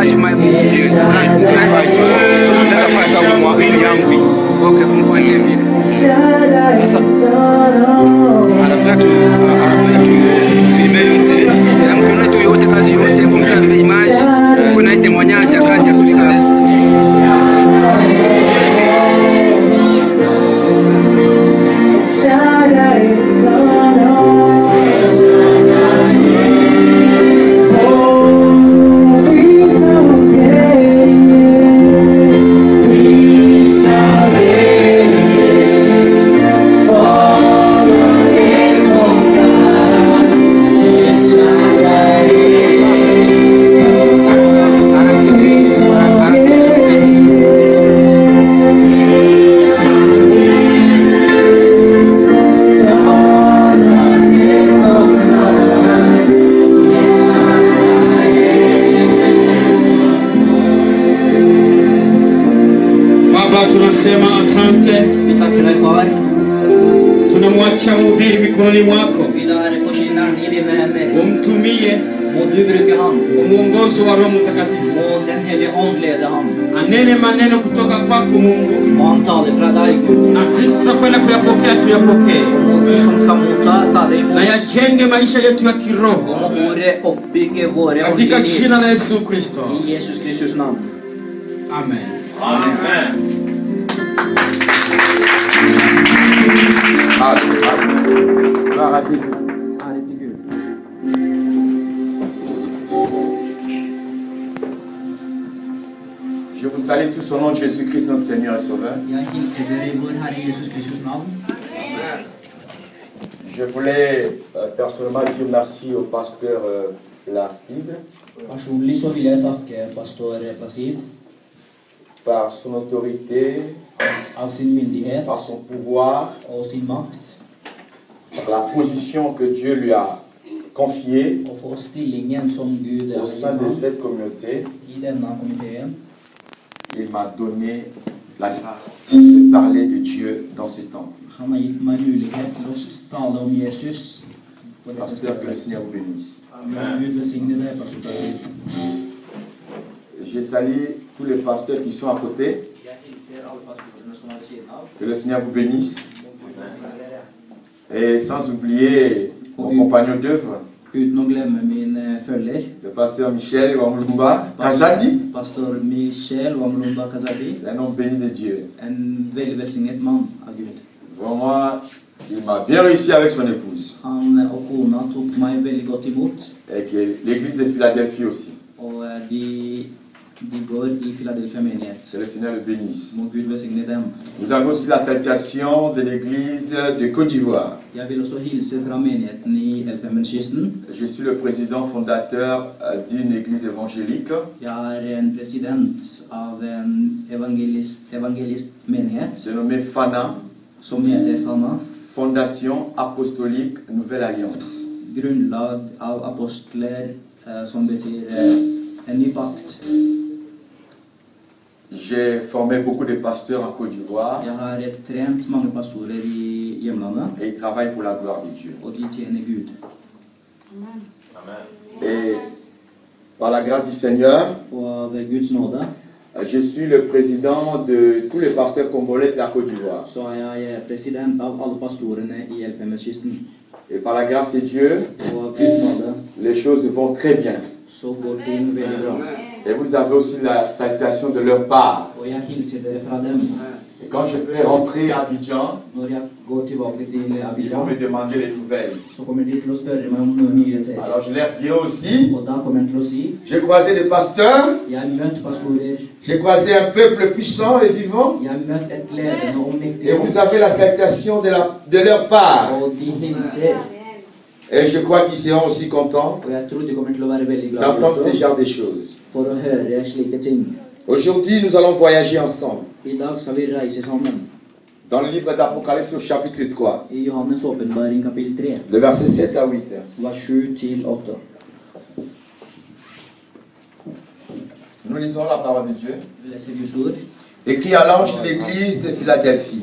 kazi maibuji natafanya kama mwamini yangu okay kumfuatie vile sasa anapenda filme yote na mfano tu yote kazi yote kumsamba image kuna témoignage ya kazi ya kulika tunamwacha mhubiri mikononi mwako, umtumie umuongozo wa Roho Mtakatifu, anene maneno kutoka kwako Mungu, na sisi tutakwenda kuyapokea, tuyapokee na yajenge maisha yetu ya kiroho katika jina la Yesu Kristo. Amen. Amen. Je vous salue tous au nom de Jésus-Christ, notre Seigneur et Sauveur. Je voulais personnellement dire merci au pasteur Placide par son autorité, par son pouvoir, par la position que Dieu lui a confiée au sein de cette communauté. Il m'a donné la grâce de parler de Dieu dans ces temps. Pasteur, que le Seigneur vous bénisse. J'ai salué tous les pasteurs qui sont à côté. Que le Seigneur vous bénisse. Et sans oublier mon compagnon d'œuvre, le pasteur Michel Wamulumba Kazadi. Pastor Michel Wamulumba Kazadi. C'est un homme béni de Dieu. Vraiment, il m'a bien réussi avec son épouse. Et que l'église de Philadelphie aussi. Que le Seigneur le bénisse. Nous avons aussi la salutation de l'église de Côte d'Ivoire. Je suis le président fondateur d'une église évangélique. Dénommée Fana. Fondation Apostolique Nouvelle Alliance. J'ai formé beaucoup de pasteurs en Côte d'Ivoire. Et ils travaillent pour la gloire de Dieu. Et par la grâce du Seigneur, je suis le président de tous les pasteurs congolais de la Côte d'Ivoire. Et par la grâce de Dieu, les choses vont très bien. Et vous avez aussi la salutation de leur part. Et quand je vais rentrer à Abidjan, ils vont me demander les nouvelles. Alors je leur dirai aussi, j'ai croisé des pasteurs, j'ai croisé un peuple puissant et vivant, et vous avez la salutation de leur part. Et je crois qu'ils seront aussi contents d'entendre ce genre de choses. Aujourd'hui, nous allons voyager ensemble. Dans le livre d'Apocalypse au chapitre 3. Le verset 7 à 8. Nous lisons la parole de Dieu. Écrit à l'ange de l'église de Philadelphie.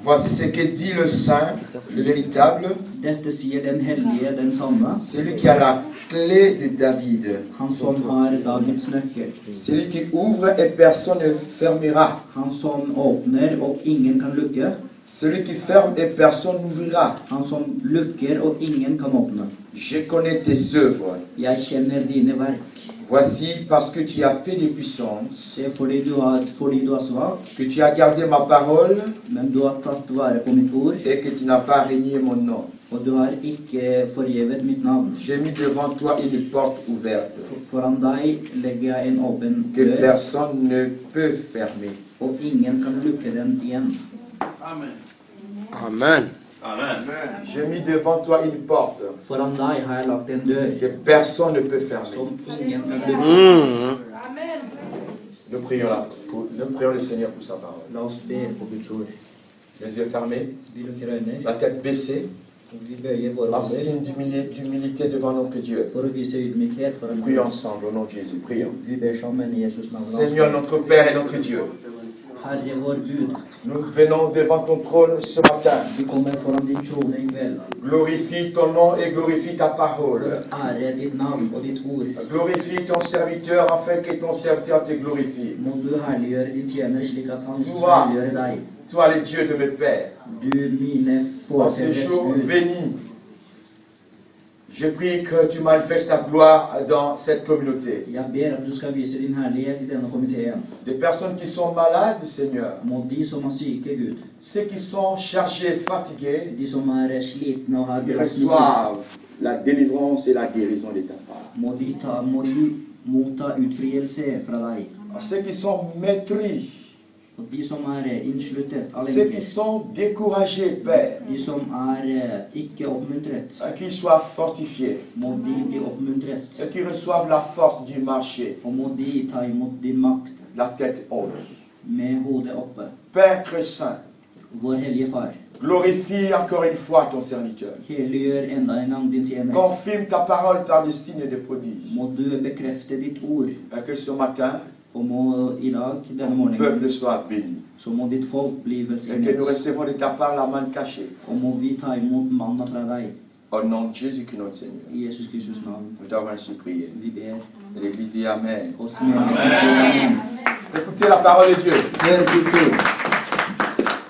Voici ce que dit le Saint, le véritable, Dette sier den hellige, den sanne. Celui qui a la clé de David. Han som har Davids nøkkel. Celui qui ouvre et personne ne fermera. Han som åpner og ingen kan lukke. Celui qui ferme et personne n'ouvrira. Han som lukker og ingen kan åpne. Je connais tes œuvres. Jeg kjenner dine verk. Voici parce que tu as peu de puissance. Det er fordi du er svak. Que tu as gardé ma parole. Men du har tatt vare på mitt ord. Et que tu n'as pas renié mon nom. Og du har ikke forgjevet mitt navn. J'ai mis devant toi une porte ouverte. Foran deg legger jeg en åpen Que dør. personne ne peut fermer. Og ingen kan lukke den igjen. Amen. Amen. Amen. J'ai mis devant toi une porte. Foran deg har jeg lagt en dør. Que personne ne peut fermer. Som ingen kan lukke. Nous prions le Seigneur pour sa parole. La oss be på Guds ord. Les yeux fermés, Vi lukker øynene. la tête baissée, Vi bøyer våre en hoder signe d'humilité devant notre Dieu. for å vise ydmykhet foran Prions Gud. ensemble au nom de Jésus. Prions. Vi ber sammen i Jesus navn. Seigneur, notre Père et notre Dieu, Herre vår Gud, nous venons devant ton trône ce matin. vi kommer foran din trone i kveld. Glorifie ton nom et glorifie ta parole. Ære ditt navn og ditt ord. Glorifie ton serviteur afin que ton serviteur te glorifie. Må du herliggjøre din tjener slik at han skal Toi. herliggjøre deg. Toi, le Dieu de mes pères, Du mine en ce forfedres jour Gud. béni, je prie que tu manifestes ta gloire dans cette communauté. Jeg ber at du skal vise din herlighet i denne komiteen. Des personnes qui sont malades, Seigneur, Må de som er syke, Gud, ceux qui sont chargés, fatigués, de som er slitne og har ils belastninger, reçoivent la délivrance et la guérison de ta part. må de motta utfrielse fra deg. Ceux qui sont maîtris, Og de som er innsluttet av ceux qui lenker, sont découragés, Père, de som er ikke oppmuntret, qu'ils soient fortifiés, må de bli oppmuntret. ceux qui reçoivent la force du marché, Og må de ta imot din makt la tête haute. med hodet oppe. Père très saint, Vår hellige far, glorifie encore une fois ton serviteur. helliggjør enda en gang din tjener. Confirme ta parole par des signes et des prodiges. Må du bekrefte ditt ord. Et que ce matin, Og må i dag, denne le morgenen, peuple soit béni. så må ditt folk bli Et que velsignet. nous recevons de ta part la manne cachée. Og må vi ta imot manna fra deg. Au nom de Jésus-Christ notre Seigneur. I Jesus Kristus navn. Nous t'avons ainsi prié. Vi ber Et l'Église dit Amen. oss med. Écoutez la parole de Dieu. Hør Guds ord.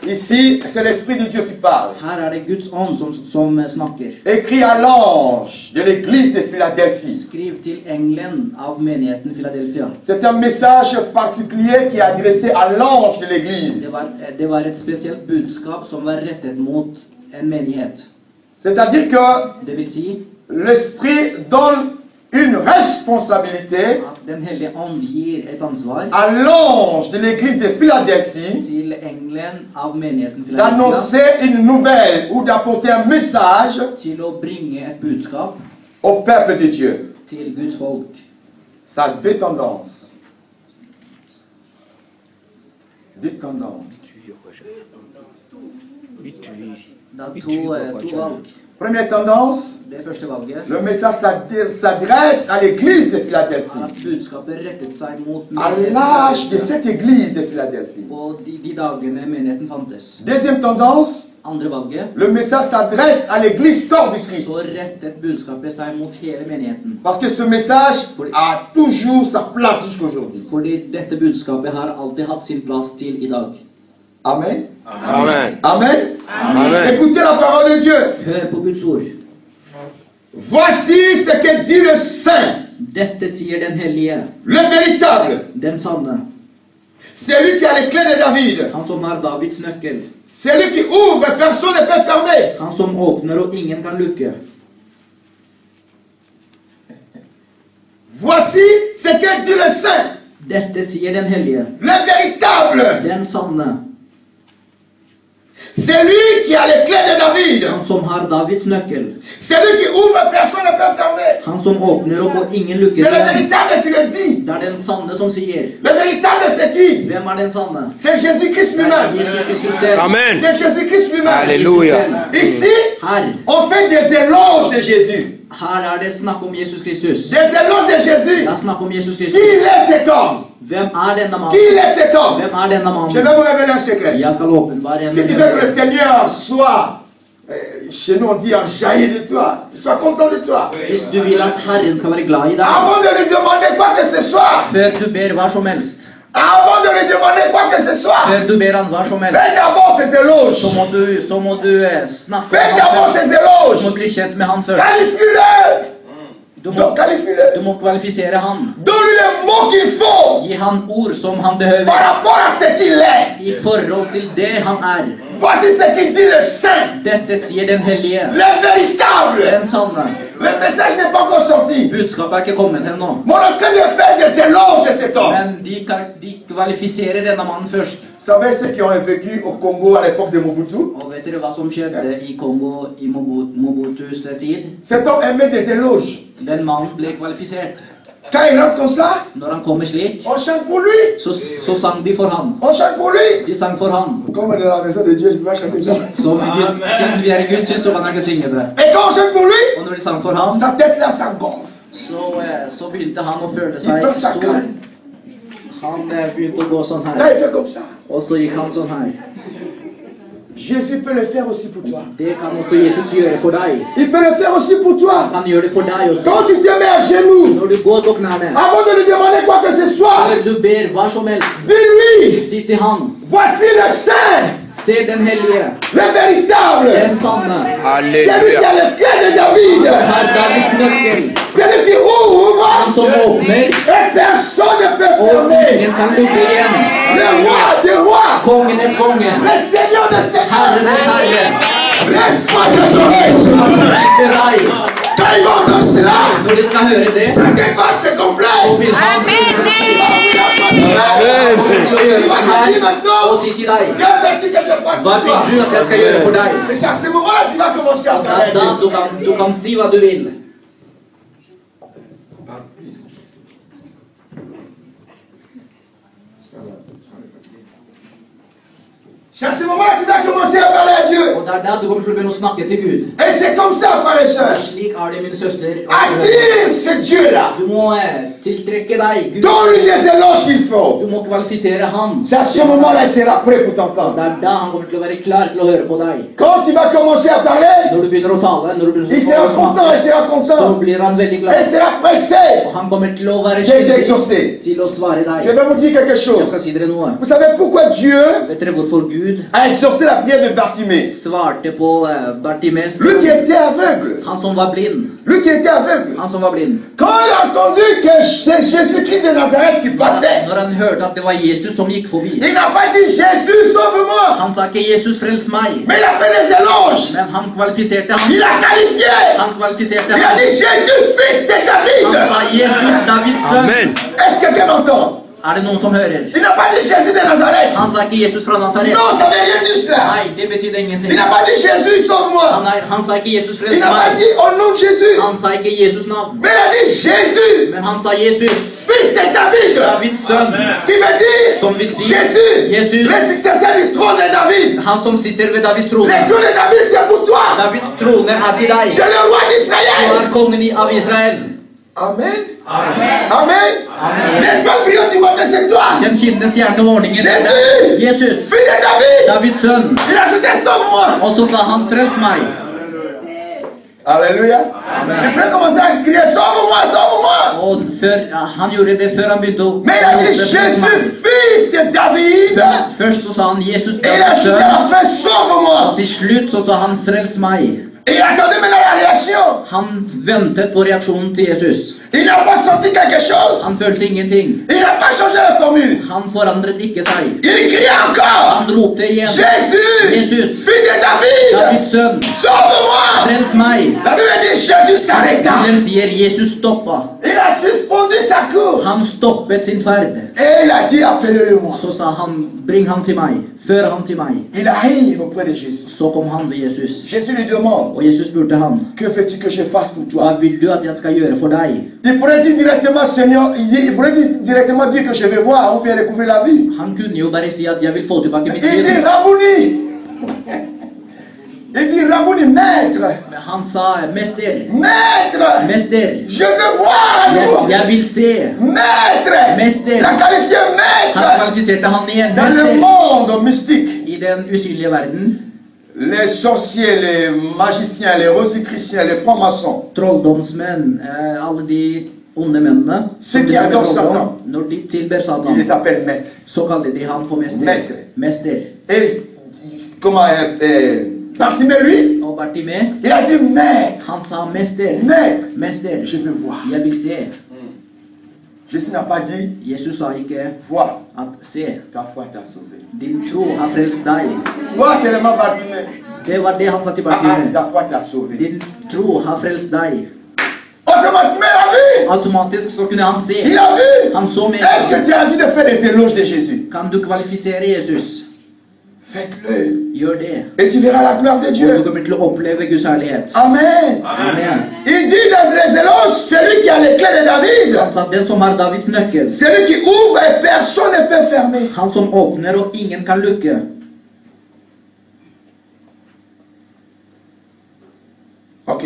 Ici, c'est l'Esprit de Dieu qui parle. Her er det Guds ånd som snakker. Écrit à l'ange de l'Église de Philadelphie. Skriv til engelen av menigheten Philadelphia. C'est un message particulier qui est adressé à l'ange de l'Église. Det var et spesielt budskap som var rettet mot en menighet. C'est-à-dire que Det vil si l'Esprit donne une responsabilité at Den hellige ånd gir et ansvar à l'ange de l'église de Philadelphie til engelen av menigheten Philadelphia d'annoncer une nouvelle ou d'apporter un message til å bringe et budskap au peuple de Dieu. til Guds folk. Ça a deux tendances. Deux tendances. Det er to valg. Première tendance, Det første valget le message s'adresse à l'église de Philadelphie, at budskapet rettet seg mot à l'âge de cette église de Philadelphie. på de dagene menigheten fantes. Deuxième tendance, Andre valget le message s'adresse à l'église corps de Christ. så rettet budskapet seg mot hele menigheten. Parce que ce message a toujours sa place jusqu'aujourd'hui. Fordi dette budskapet har alltid hatt sin plass til i dag. Amen. Amen. Amen. Amen. Écoutez la parole de Dieu. Hør på Guds ord. Voici ce que dit le Saint, Dette sier den hellige, le véritable, den sanne, celui qui a les clés de David, han som har Davids nøkkel, celui qui ouvre et personne ne peut fermer. han som åpner og ingen kan lukke. Voici ce que dit le Saint, Dette sier den hellige, le véritable, den sanne, celui qui a les clés de David, han som har Davids nøkkel, celui qui ouvre et personne ne peut fermer. han som åpner og ingen C'est lukker. le véritable qui le dit. Det er den sanne som sier. Le véritable c'est qui? Hvem er den sanne? C'est Jésus-Christ Det er lui-même. Jesus Kristus selv. Amen. C'est Jésus-Christ lui-même. Alléluia. Ici, Her, on fait des éloges de Jésus. her er det snakk om Jesus Kristus. Des éloges de Jésus. Det er snakk om Jesus Qui Kristus. est cet homme? Hvem er denne Qui mannen? est cet homme? Hvem er denne Je mannen? vais vous révéler un secret. Jeg skal åpenbare en Si tu veux que le Seigneur soit Chez nous, on dit en jaillir de toi. Sois content de toi. Hvis du vil at Herren skal være glad i deg, Avant de lui demander quoi que ce soit. før du ber hva som helst, Avant de lui demander quoi que ce soit. før du ber han hva som helst, Fais d'abord ses éloges. så må du snakke Fais med d'abord han først. ses Du éloges. må bli kjent med han først. Qualifie-le. Donc qualifie-le. Du må kvalifisere han. Donne-lui les mots qu'il faut. Gi han ord som han behøver Par rapport à ce qu'il est. i forhold til det han er. Voici ce qu'il dit le saint. Dette sier den hellige, Le véritable. den sanne. Le message n'est pas encore sorti. Budskapet er ikke kommet ennå. Mais on est en train de faire des éloges de cet homme. Men de kvalifiserer denne mannen først. Vous savez ceux qui ont vécu au Congo à l'époque de Mobutu? Og vet dere hva som skjedde i Kongo i Mobutus tid? Cet homme aimait des éloges. Den mannen ble kvalifisert. Quand il rentre comme ça, Når han kommer slik, on chante pour lui. så sang de for han. On chante pour lui. De sang for han. Comme de la maison de Dieu, je peux pas chanter ça. Siden vi er i Guds hus, så kan jeg ikke synge det. Et quand on chante pour lui, Og når de sang for han, sa tête là, ça gonfle. så begynte han å føle Il seg prend sa stor. canne. Han begynte å gå sånn Là, her. il fait comme ça. Og så gikk han sånn her. Jésus peut le faire aussi pour toi. Det kan også Jesus gjøre for deg. Il peut le faire aussi pour toi. Han gjør det for deg også. Quand tu te mets à genoux, Når du går på knærne, avant de lui demander quoi que ce soit, når du ber hva som helst, dis-lui, si til han, voici le Saint, se den hellige, le véritable, den sanne, celui qui a le clé de David, har Davids nøkkel, celui qui ouvre han som åpner, et personne ne peut og fermer. ingen kan lukke igjen. Le roi des rois, Kongenes konge, le Seigneur de seigneurs. Herrenes herre, Laisse-moi t'adorer ce matin. til deg. Quand ils vont entendre cela, Når de skal høre det, ça va se så gonfler. vil han Il va til å te gjøre dire maintenant, og si til deg, que veux-tu que je fasse hva pour toi? vil du at jeg skal gjøre for deg? Et c'est à ce moment-là que tu vas commencer à parler à Da Dieu. du kan si hva du vil. C'est à ce moment-là que tu vas commencer à parler à Dieu. Og det er da du kommer til å begynne å snakke til Gud. Et c'est comme ça, frères et sœurs. Slik er det, min søster. Attire ce Dieu-là. Du må tiltrekke deg Gud. Donne-lui les éloges qu'il faut. Du må kvalifisere han. C'est à ce moment-là qu'il sera prêt pour Og t'entendre. det er da han kommer til å være klar til å høre på deg. Quand tu vas commencer à parler, Når du begynner å tale, når du begynner il sera å content, il snakke, sera så content. blir han veldig Et glad. il sera pressé Og han kommer til å være de skyldig t'exaucer. til å svare Je deg. vais vous dire quelque Jeg chose. skal si dere noe. Vous savez pourquoi Dieu Vet dere hvorfor Gud a exaucé la prière de Bartimée? svarte på Bartimes? Lui qui était aveugle. Han som var blind. Lui qui était aveugle. Han som var blind. Quand il a entendu que c'est Jésus-Christ de Nazareth qui passait, Når han hørte at det var Jesus som gikk forbi, il n'a pas dit Jésus, sauve-moi. han sa ikke 'Jesus, frels meg', Mais il a fait des éloges. men han kvalifiserte han. Il a qualifié. Han kvalifiserte Il a han. dit Jésus, fils de Han David. sa 'Jesus, Davids sønn'. Est-ce que quelqu'un m'entend? Er det noen som hører? Il n'a pas dit Jésus de Nazareth. Han sa ikke 'Jesus fra Nazaret'. Non, ça veut rien dire cela. Nei, det betydde ingenting. Il n'a pas dit Jésus, sauve-moi. Han sa ikke 'Jesus, Il frels n'a pas meg'. dit au nom de Jésus. Han sa ikke Jesus navn. Mais il a dit Jésus, Men han sa 'Jesus, fils de David. Davids sønn'. Qui veut dire Som vil si Jésus, Jesus, le successeur du trône de David. han som sitter ved Davids trone. Le trône de David, c'est pour toi. Davids trone er til deg. Je le roi Du d'Israël. er kongen av Israel. Amen. Amen. L'étoile brillante du matin, c'est toi. Den skinnende stjerne om morgenen. Jésus, Jesus, fils de David. Davids sønn. Il a ajouté sauve-moi. Og så sa han 'frels meg'. Alléluia. Il peut commencer à crier sauve-moi, sauve-moi. Og han gjorde det før han begynte å Mais il a dit rope 'frels meg'. Jésus, fils de David. Først så sa han 'Jesus, Et il a Davids ajouté à sønn'. la fin sauve-moi. Til slutt så sa han 'frels meg'. Et il attendait maintenant la réaction. Han ventet på reaksjonen til Jesus. Il n'a pas senti quelque chose. Han følte ingenting. Il n'a pas changé la formule. Han forandret ikke seg. Il criait encore. Han ropte igjen. Jésus, Jesus, fils de David, Davids sønn, sauve-moi. frels meg. La Bible dit Jésus s'arrêta. Den sier Jesus stoppa. Il a suspendu sa course. Han stoppet sin ferd. Et il a dit appelez-le-moi. Så sa han, bring han til meg. Før han til meg. Il arrive auprès de Jésus. Så kom han til Jesus. Jésus lui demande Og Jesus spurte han, que veux-tu que je fasse pour toi? hva vil du at jeg skal gjøre for deg? Il pourrait dire directement Seigneur, il pourrait directement dire que je vais voir ou bien découvrir la vie. Han kunne jo bare si at jeg vil få tilbake mitt Il liv. dit Rabouni. Il dit Rabouni, maître. Men han sa, mester, Maître. mester, Je veux voir à nouveau. jeg vil se. Maître. Mester. Il a qualifié Han maître kvalifiserte han igjen, dans le mester. monde mystique. I den usynlige verden. Les sorciers, les magiciens, les rosicruciens, les francs-maçons. Trolldomsmenn, alle de onde mennene. Ceux qui adorent Satan. Når de tilber Satan, Ils les appellent maîtres. så kaller de ham for mester. Maître. Mester. Et comment Bartimée, lui, Og Bartimée, il a dit maître. han sa mester. Maître, Mester, je veux voir. jeg vil se. Jésus n'a pas dit Jesus sa ikke vois, at se. ta foi t'a sauvé. Din tro har frelst deg. Vois seulement Bartimée. Det var det han sa til Ah, Bartimée. ta foi t'a sauvé. Din tro har frelst deg. Automatiquement, il a vu. Automatisk så kunne han se. Il a vu. Han så med. Est-ce que tu as envie de faire des éloges de Jésus? Kan du kvalifisere Jesus? Faites-le. Gjør det. Et tu verras la gloire de Og du Dieu. kommer til å oppleve Guds herlighet. Amen. Amen. Il dit dans les éloges, celui qui a les clés de David. Han sa den som har Davids nøkkel. Celui qui ouvre et personne ne peut fermer. Han som åpner og ingen kan lukke. Ok.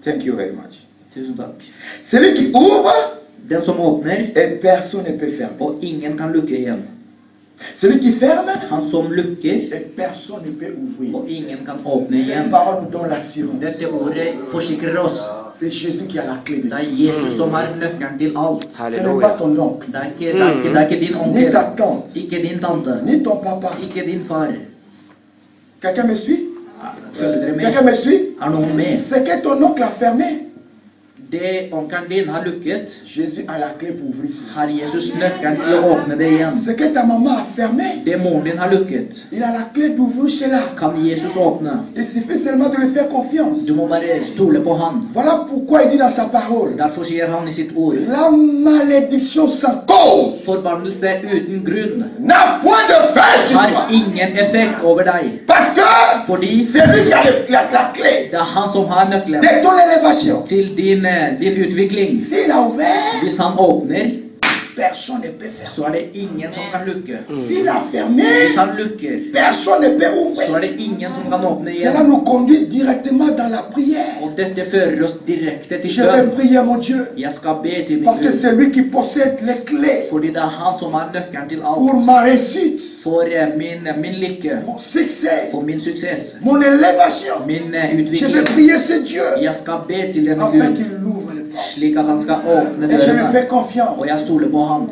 Thank you very much. Tusen takk. Celui qui ouvre Den som åpner et personne ne peut fermer. og ingen kan lukke igjen. Celui qui ferme Han som lukker et personne ne peut ouvrir. og ingen kan åpne Cette igjen. parole nous donne l'assurance. Dette ordet forsikrer oss. C'est Jésus qui a la clé de Det er tout. Jesus som har nøkkelen til alt. Ce n'est pas ton oncle, Det er ikke din ni onkel, ta tante, ikke din tante, ni ton papa. ikke din far. Quelqu'un me suit? Følger dere med? Quelqu'un me suit? Er noen med? Ce que ton oncle a fermé, Det onkelen din har lukket, Jésus a la clé pour ouvrir. har Jesus nøkkelen til å åpne det igjen. Ce que ta maman a fermé, Det moren din har lukket, il a la clé d'ouvrir cela. kan Jesus åpne. Il suffit seulement de lui faire confiance. Du må bare stole på han. Voilà pourquoi il dit dans sa parole, Derfor sier han i sitt ord, la malédiction sans cause forbannelse uten grunn n'a point de fait sur har toi. ingen effekt over deg. Parce que Fordi c'est lui qui a la clé det er han som har nøkkelen de ton élévation. til din utvikling. S'il a ouvert, Hvis han åpner, personne ne peut fermer. så er det ingen som kan lukke. S'il a fermé, Hvis han lukker, personne ne peut så ouvrir. er det ingen som kan åpne Cela igjen. nous conduit directement dans la prière. Og dette fører oss direkte til Je vais bønn. prier mon Dieu. Jeg skal be til min Parce que Gud, c'est lui qui possède les clés fordi det er han som har nøkkelen til pour alt. ma réussite, For min lykke, mon succès, for min suksess, mon élévation. min Je vais utvikling. prier ce Dieu Jeg skal be til denne afin Gud, qu'il ouvre les portes. slik at han skal åpne Et je lui dørene. fais confiance. Og jeg stoler på han.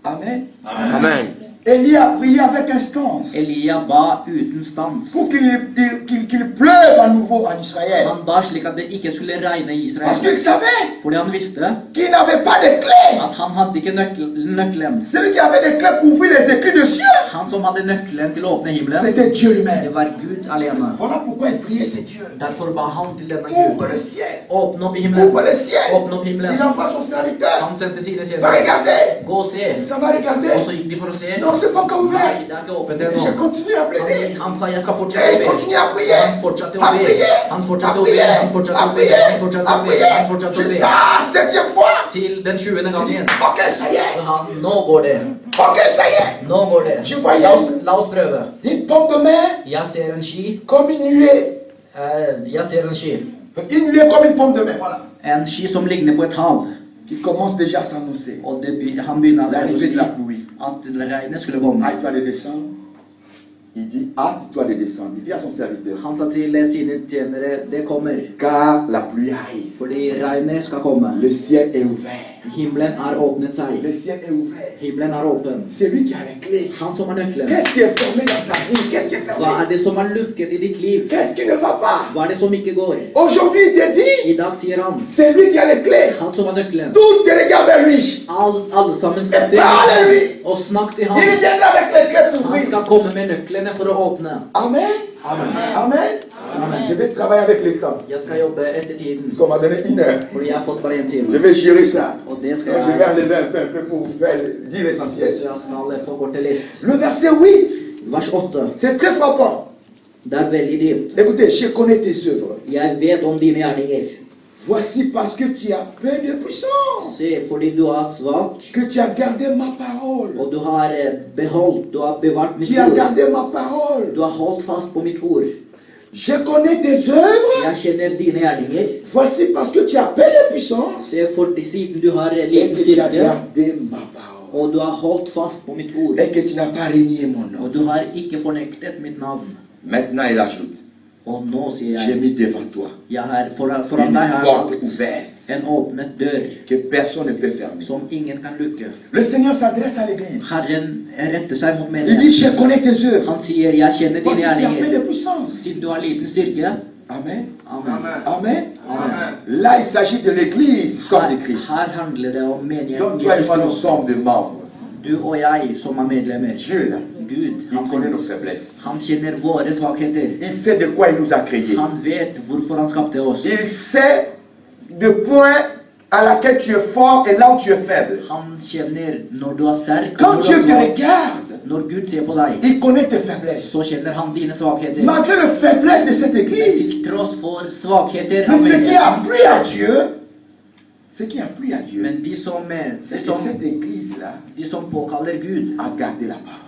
Amen. Amen. Élie a prié avec instance Elia ba uten stans. pour qu'il pleuve à nouveau en Israël. Han ba slik at det ikke skulle regne i Parce qu'il Israel. savait Fordi han visste qu'il n'avait pas de clés. at han hadde ikke nøkkelen. Celui qui avait des clés pour ouvrir les écrits de cieux, Han som hadde nøkkelen til å åpne himmelen, c'était Dieu lui-même. det var Gud alene. Voilà pourquoi il priait ce Dieu. Derfor ba han til denne Ouvre Gud. le ciel. Åpne opp himmelen. Ouvre le ciel. Åpne opp himmelen. Il envoie son serviteur. Han sendte sine Va tjenere. regarder. Gå og se. Ça va regarder. Og så gikk de for å se. Non, c'est pas encore ouvert. Nei, det er ikke åpent Je ennå. continue à plaider. Han sa jeg skal fortsette Et å il be. continue à prier. Han fortsatte å À be. prier. Han À fortsatte å be. prier. Han fortsatte À å be. prier. Han fortsatte À å be. Han fortsatte å be. prier. Jusqu'à la 7e fois. Til den 20. Il dit, gangen. ok, ça y Så est. han, nå går det. Ok, ça y est. Nå går det. Je voyais La oss prøve. une pompe de main Jeg ser en ski. comme une nuée. Jeg ser en ski. Une nuée comme une pompe de main, voilà. En ski som ligner på et hav. Qui commence déjà à s'annoncer. Og han begynner å L'arrivée si de la pluie. at regnet skulle komme. Hâte-toi de descendre. Il dit, hâte-toi de descendre. Il dit à son serviteur, Han sa til sine tjenere, det kommer. car la pluie arrive. Fordi regnet skal komme. Le ciel est ouvert. Himmelen har åpnet seg. Le ciel est ouvert. Himmelen er åpen. C'est lui qui a les clés. Han som har nøkkelen. Qu'est-ce qui est fermé dans ta vie? Qu'est-ce qui est Hva fermé? er det som er lukket i ditt liv? Qu'est-ce qui ne va pas? Hva er det som ikke går? Aujourd'hui, il te dit, I dag sier han, c'est lui qui a les clés. han som har nøkkelen. Tout te regarde vers lui. Alle sammen skal se og snakke til Il ham. viendra avec les clés pour Han ouvrir. skal komme med nøklene for å åpne. Amen. Amen. Amen. Amen. Je vais travailler avec le temps. Jeg skal jobbe etter tiden, Parce qu'on m'a donné 1 heure. fordi jeg har fått bare en Je time. vais gérer ça. Og det Donc, skal je vais jeg, enlever un peu pour vous faire dire l'essentiel. så jeg skal få bort det litt. Le verset 8, Vers 8. c'est très frappant. Det er veldig dypt. Écoutez, je connais tes œuvres. Jeg vet om dine gjerninger. Voici parce que tu as peu de puissance Se, fordi du er svak, que tu as gardé ma parole. og du har beholdt, du har bevart mitt Tu as ord. gardé ma parole. Du har holdt fast på mitt ord. Je connais tes œuvres. Jeg kjenner dine gjerninger. Voici parce que tu as peu de puissance Se, fordi siden du har et liten que tu as styrke, gardé ma parole. og du har holdt fast på mitt ord, Et que tu n'as pas renié mon og nom. du har ikke fornektet mitt navn. Maintenant, il ajoute. Og nå sier J'ai jeg, mis devant toi foran une deg har jeg porte lagt ouverte en åpnet dør que personne ne peut fermer. som ingen kan lukke. Le Seigneur s'adresse à l'église. Herren retter seg mot Il dit, menigheten. je connais tes œuvres. Han sier, jeg kjenner Voici, dine tu as peu gjerninger. de puissance. Siden du har liten styrke. Amen. Amen. Amen. Amen. Là, il s'agit de l'église comme de Christ. Her handler det om menigheten. Donc, toi et moi, nous sommes des membres. Du og jeg som er medlemmer. Dieu, là, Gud, il han connaît nos finnes. faiblesses. Han kjenner våre svakheter. Il sait de quoi il nous a créés. Han vet hvorfor han skapte oss. Il sait le point à laquelle tu es fort et là où tu es faible. Han kjenner når du er sterk, Quand og når Dieu du er te svak. regarde, Når Gud ser på deg, il connaît tes faiblesses. så kjenner han dine svakheter. Malgré la faiblesse de cette église, Til tross for svakheter mais av ce qui a menigheten. plu à Dieu, ce qui a plu à Dieu, Men de som c'est que cette église-là påkaller Gud, a gardé la parole.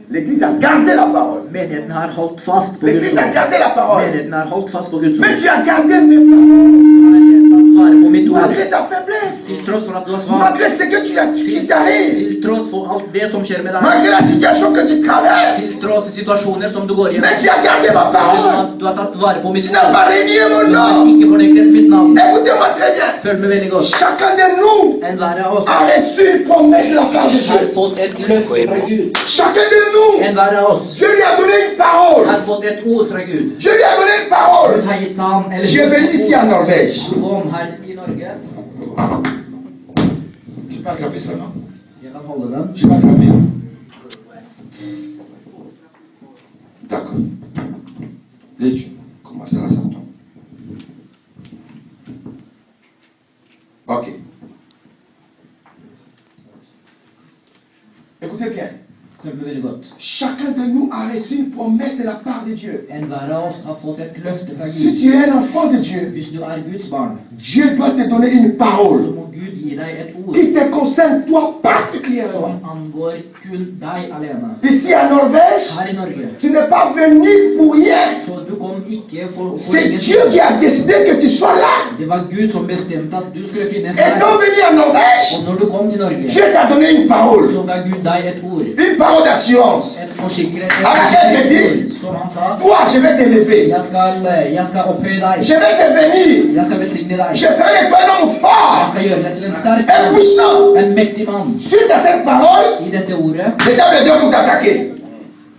L'église a gardé la parole. menigheten har holdt fast på Guds L'église a ord. gardé la parole. Menigheten har holdt fast på Guds ord. Mais tu as gardé mes paroles. Tatt vare på mitt ord. Malgré ta faiblesse. Til tross for at du er svak. Malgré ce que qui t'arrive. Til tross for alt det som skjer med deg. Malgré la situation que tu Til traverses. tross for situasjoner som du går gjennom. Mais tu as gardé ma parole. Du har tatt vare på mitt Tu n'as ord. pas renié mon Du har nom. ikke fornektet mitt navn. Écoutez-moi très bien. Følg med veldig godt. Chacun de nous Enhver av oss a reçu une promesse de la part de har Dieu. fått et løfte fra Gud. Chacun de nous, Enhver av oss Dieu lui a donné une parole. har fått et ord fra Gud. Dieu lui a donné une parole. Gud har gitt ham eller Je vais ici en Norvège. Han kom her i Norge. Je peux attraper ça, non? Jeg kan holde den. Je peux attraper. D'accord. Les yeux. Comment ça là, ça tombe? Ok. Écoutez bien. Følg med veldig godt. Chacun de nous a reçu une promesse de la part de Dieu. Enhver av oss har fått et løfte fra Si Gud. tu es un enfant de Dieu, Hvis du er Guds barn, Dieu doit te donner une så parole må Gud gi deg et ord qui te concerne toi particulièrement. som angår kun deg alene. Ici à Norvège, Her i Norge. tu n'es pas venu pour rien. Så du kom ikke for C'est Dieu qui a décidé que tu sois là. Det var Gud som bestemte at du skulle finnes Étant her. venu à Norvège, Og når du kom til Norge, Dieu t'a donné une parole. så ga Gud deg et ord. Une parole d'assurance. Et forsikret som han sa. Toi, je vais t'élever. Jeg skal opphøye deg. Je vais te bénir. Jeg skal velsigne deg. Je ferai de toi un homme Jeg fort. skal gjøre deg til en sterk Un mann, puissant. en mektig mann. Suite à cette parole, I dette ordet, le diable vient pour t'attaquer.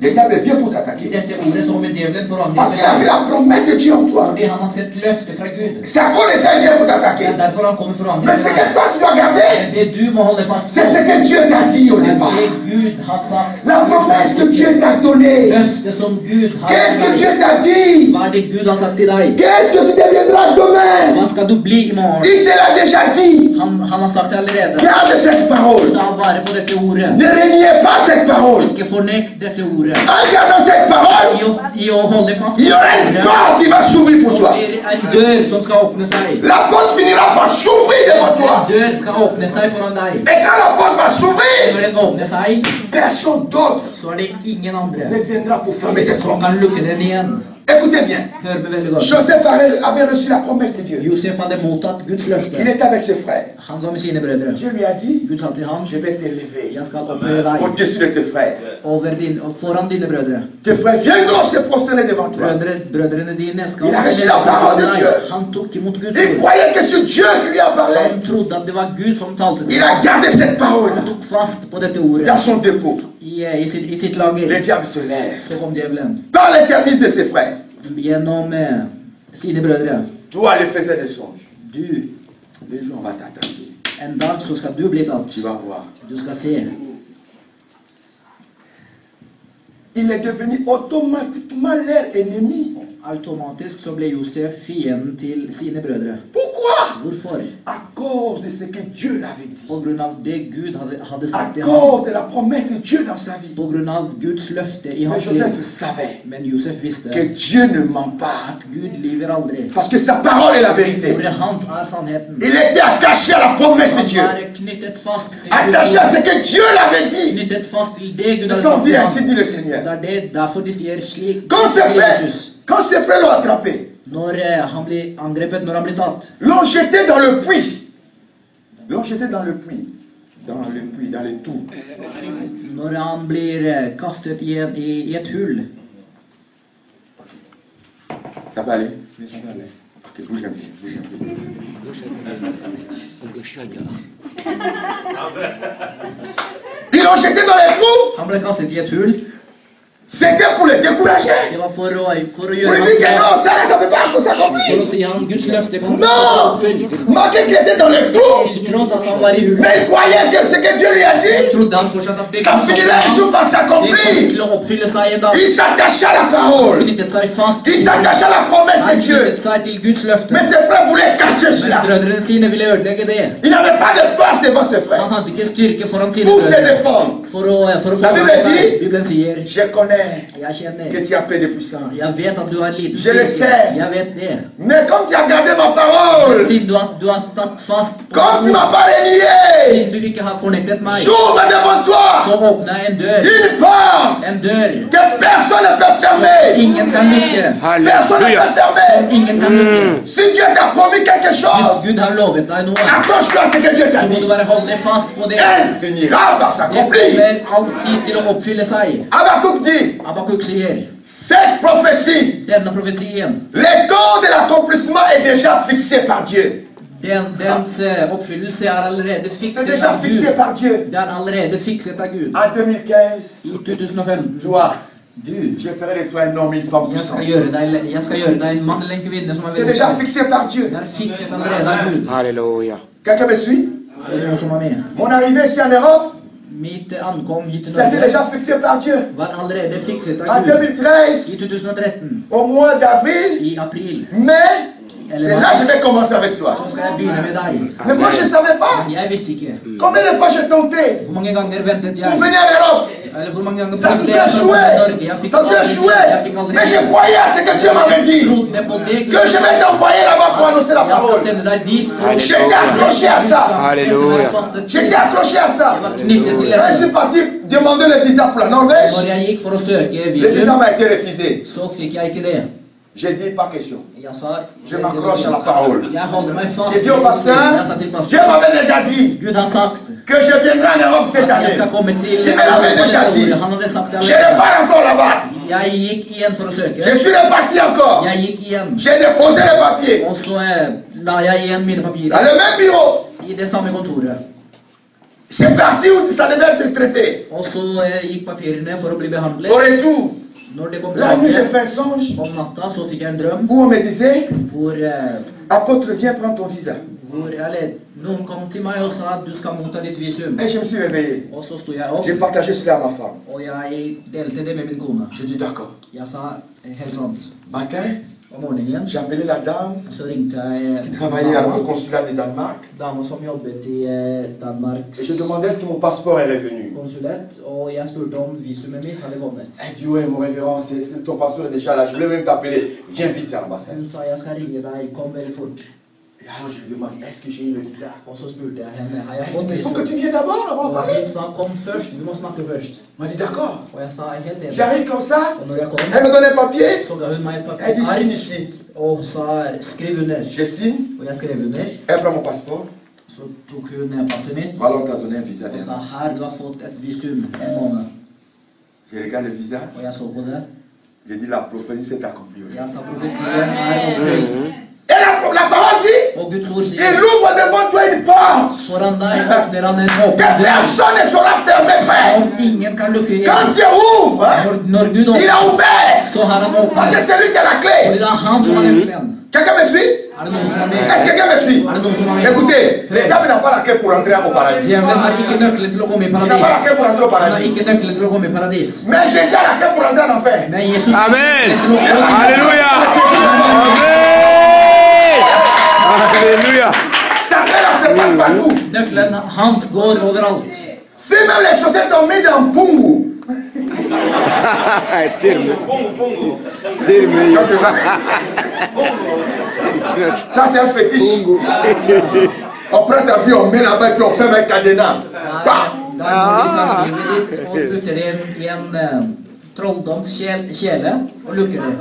Le diable vient pour I t'attaquer. dette ordet så kommer djevelen for å Parce qu'il a vu angripe deg. la promesse de Dieu en toi. Fordi han har sett løftet fra Gud. C'est à cause de ça qu'il vient pour Det t'attaquer. er derfor han kommer for å Mais angripe ce que deg. toi tu dois garder, Men det du må holde fast på, c'est ce que Dieu t'a dit au er départ. det Gud har sagt. La promesse que Dieu t'a donnée. Løftet som Gud har Qu'est-ce que Dieu sagt. t'a dit? Hva er det Gud har sagt til deg? Qu'est-ce que tu deviendras demain? Hva skal du bli i morgen? Il te l'a déjà dit. Han har sagt det allerede. Garde cette parole. Ta vare på dette ordet. Ne reniez pas cette parole. Ikke fornekt dette ordet. En gardant cette parole, I å holde fast il y aura une porte qui va s'ouvrir pour så toi. blir det en dør som skal åpne seg. La porte finira par s'ouvrir devant En toi. dør skal åpne seg foran deg. Et quand la porte va s'ouvrir, Når den åpner seg, personne d'autre så er det ingen andre ne viendra pour fermer cette som porte. kan lukke den igjen. Écoutez bien. Hør meg veldig godt. Joseph avait reçu la promesse de Dieu. Josef hadde mottatt Guds Il løfte. était avec ses frères. Han var med sine brødre. Dieu lui a dit, Gud sa til ham, je vais t'élever jeg skal opphøye deg au-dessus de tes frères. foran dine brødre. Tes frères viendront se prosterner devant toi. Brødrene dine skal Il a reçu la parole de Dieu. Han tok imot Guds Il ord. croyait que c'est Dieu qui lui a parlé. Han trodde at det var Gud som talte til Il ham. a gardé cette parole Han tok fast på dette ordet dans son dépôt. i sitt lager. Le diable se lève. Så kom djevelen Par l'intermédiaire de ses frères. gjennom sine brødre. Toi, le faisais des songes. Du, Les jours, on va t'attraper. en dag så skal du bli tatt. Tu vas voir. Du skal se. Il est devenu automatiquement leur ennemi. Automatisk så ble Josef fienden til sine brødre. Pourquoi? Hvorfor? À cause de ce que Dieu l'avait dit. På grunn av det Gud hadde À sagt til ham. cause de la promesse de Dieu dans sa vie. På grunn av Guds løfte i Mais hans Joseph liv. savait Men Josef visste que Dieu ne ment pas. at Gud lyver aldri. Parce que sa parole est la vérité. Ordet hans er sannheten. Il était attaché à la promesse de Han Dieu. er knyttet fast til Attaché à ce que Dieu l'avait dit. Knyttet fast til det Gud Ils har sont sagt dit, til ainsi ham. dit le Seigneur. Det er derfor de sier slik. Quand ses frères l'ont attrapé, Når han blir angrepet, når han blir tatt, l'ont jeté dans le puits. L'ont jeté dans le puits. dans le puits, dans les trous. Når han blir kastet i et hull. Ça peut aller? Ok, bouge un peu. Ils l'ont jeté dans les trous. Han ble kastet i et hull. C'était pour le décourager. Det var for å Pour gjøre lui dire que non, ça peut pas For s'accomplir. å si han Guds løfte kan Non! Malgré qu'il était dans les trous, Til tross at han var i hullet, mais il croyait que ce que Dieu lui a dit, trodde han fortsatt at det ça finirait un jour par kom s'accomplir. til å oppfylle seg en dag. Il s'attachait à la Han parole. knyttet seg fast. Il s'attachait à la promesse de Han Dieu. knyttet seg til Guds løfte. Mais ses frères voulaient cacher Men cela. brødrene sine ville ødelegge det. Il n'avait pas de force devant ses Han frères hadde ikke styrke foran sine pour se brødre défendre. for å La forsvare Bible seg. dit, Bibelen sier, je connais jeg kjenner, que tu as peu de puissance. jeg vet at du har liten Je le sais. Jeg vet det. Mais comme tu as gardé ma parole, Siden du har stått fast på comme tu m'as pas renié, siden du ikke har fornektet meg, j'ouvre devant toi så åpner jeg en dør. une porte En dør que personne ne peut fermer. ingen kan lukke. Personne ne peut fermer. Ingen kan lukke. Si Dieu t'a promis quelque Hvis chose, Gud har lovet deg noe, accroche-toi à ce que Dieu t'a så må dit. du bare holde deg fast på det. Elle finira par Det s'accomplir. kommer alltid til å oppfylle seg. Habakkuk dit, Habakkuk sier, cette prophétie, denne profetien, le temps de l'accomplissement est déjà fixé par Dieu. dens oppfyllelse er allerede C'est fikset déjà av fixé Gud. par Dieu. Det er allerede fikset av Gud. En 2015, I 2015, toi, du, je ferai de toi un homme, une femme jeg puissante. skal gjøre deg en mann eller en kvinne som er C'est veldig déjà sterk. fixé par Dieu. Det er fikset allerede av Gud. Halleluja. Quelqu'un me suit? Er det noen som er med? Mon arrivée ici en Europe, Mitt ankom hit til ça a été Norge déjà fixé par Dieu. var allerede fikset En av Gud. 2013, I 2013, au mois d'avril, i april, mai, c'est là que je vais commencer avec toi. så skal jeg begynne med deg. Mais moi, je ne savais pas. Men jeg visste ikke. Combien de fois j'ai tenté Hvor mange ganger ventet pour jeg? venir en Europe? Eller hvor mange ganger Ça a prøvde toujours jeg for å komme til Norge? échoué. Jeg fikk Ça a toujours aldri échoué. til. Jeg fikk aldri Mais je til. croyais à ce que Dieu m'avait dit. Trodde på det Gud Que je vais t'envoyer là-bas pour annoncer la Jeg skal parole. sende deg dit for å J'étais accroché à ça. Halleluja. J'étais accroché à ça. Jeg var knyttet til Quand je dette. suis parti demander le visa pour la Norvège, Når jeg gikk for å søke le visa visum, m'a été refusé. så fikk jeg ikke det. J'ai dit pas question. Jeg sa, Je m'accroche à la parole. jeg holder meg fast. J'ai dit au pasteur, Jeg sa til Dieu pastor, m'avait déjà dit Gud har sagt que je viendrai en Europe cette at jeg année. skal komme til Il me l'avait déjà dit. Han hadde sagt det Je allerede. repars encore là-bas. Jeg gikk igjen for å søke. Je suis reparti encore. Jeg gikk igjen. J'ai déposé les papiers Og så la jeg igjen mine dans papirer le même bureau. i det samme kontoret. C'est parti où ça devait être traité. Og så gikk papirene for å bli behandlet. Au retour, Når det kom la nuit, j'ai tilbake fait un songe om natta, så fikk jeg en drøm où on me disait, hvor, apôtre, viens prendre ton visa. eller, noen kom til meg og sa at du skal motta ditt visum. Et je me suis réveillé. Og så sto jeg opp, J'ai partagé cela à ma femme. og jeg delte det med min kone. J'ai dit d'accord. Jeg sa helt sant. Matin, Om morgenen j'ai appelé la dame så ringte jeg qui travaillait au consulat de Danemark. dama som jobbet i Danmarks Et je demandais est-ce que mon passeport est revenu. konsulett, og jeg spurte om visumet mitt hadde kommet. Elle dit ouais mon révérend, ton passeport est déjà là. Je voulais même t'appeler. Viens vite à l'ambassade. Hun sa jeg skal ringe deg, kom veldig fort. Et alors je lui demande est-ce que j'ai eu le visa. Og så spurte jeg henne, har jeg Elle dit, fått mais il faut visum? que tu viennes d'abord avant de Og parler. hun sa, kom først, vi må snakke først. On m'a dit d'accord. Og jeg sa, jeg er helt enig. J'arrive comme ça. Og når jeg kom, Elle me donne un papier. så ga hun meg et Elle dit signe papir, ici. og sa, skriv under. Je signe. Og jeg skrev under. Elle prend mon passeport. Så tok hun passet mitt, Voilà, on t'a donné un visa. og sa, her, du har fått et visum, en måned. Je regarde le visa. Og jeg så på det. J'ai dit la prophétie s'est accomplie. Jeg sa, profetien er oppfylt. Et la parole dit Og Guds ord il sier, ouvre devant toi une porte foran deg åpner han en que åpen dør, personne ne saura fermer. Frère. som ingen kan lukke Quand igjen. Dieu ouvre, hein, Når Gud il a åpner, ouvert. så har han Parce que åpnet. c'est lui qui a la Fordi clé. det er han som har nøkkelen. Quelqu'un me suit? Er det noen som er med? Est-ce que quelqu'un me suit? Er det noen som er med? Écoutez, le diable n'a pas la clé pour entrer au paradis. Djevelen har ikke nøkkelen til å komme i Il n'a pas la paradis. clé pour entrer au Han har paradis. ikke nøkkelen til å komme i paradis. Mais Jésus a la clé pour entrer en enfer. Men Jesus har Amen. nøkkelen til å komme i Halleluja. Amen. Halleluja. Sa clé là se passe partout. Nøkkelen hans går overalt. Si même les chaussettes ont mis dans Pungu, Terme. Terme. ça c'est un fétiche. On prend ta vie, on met là-bas et puis on ferme un cadenas. Bah! Der går de tar livet ditt og putter det i en trolldomskjele og lukker det.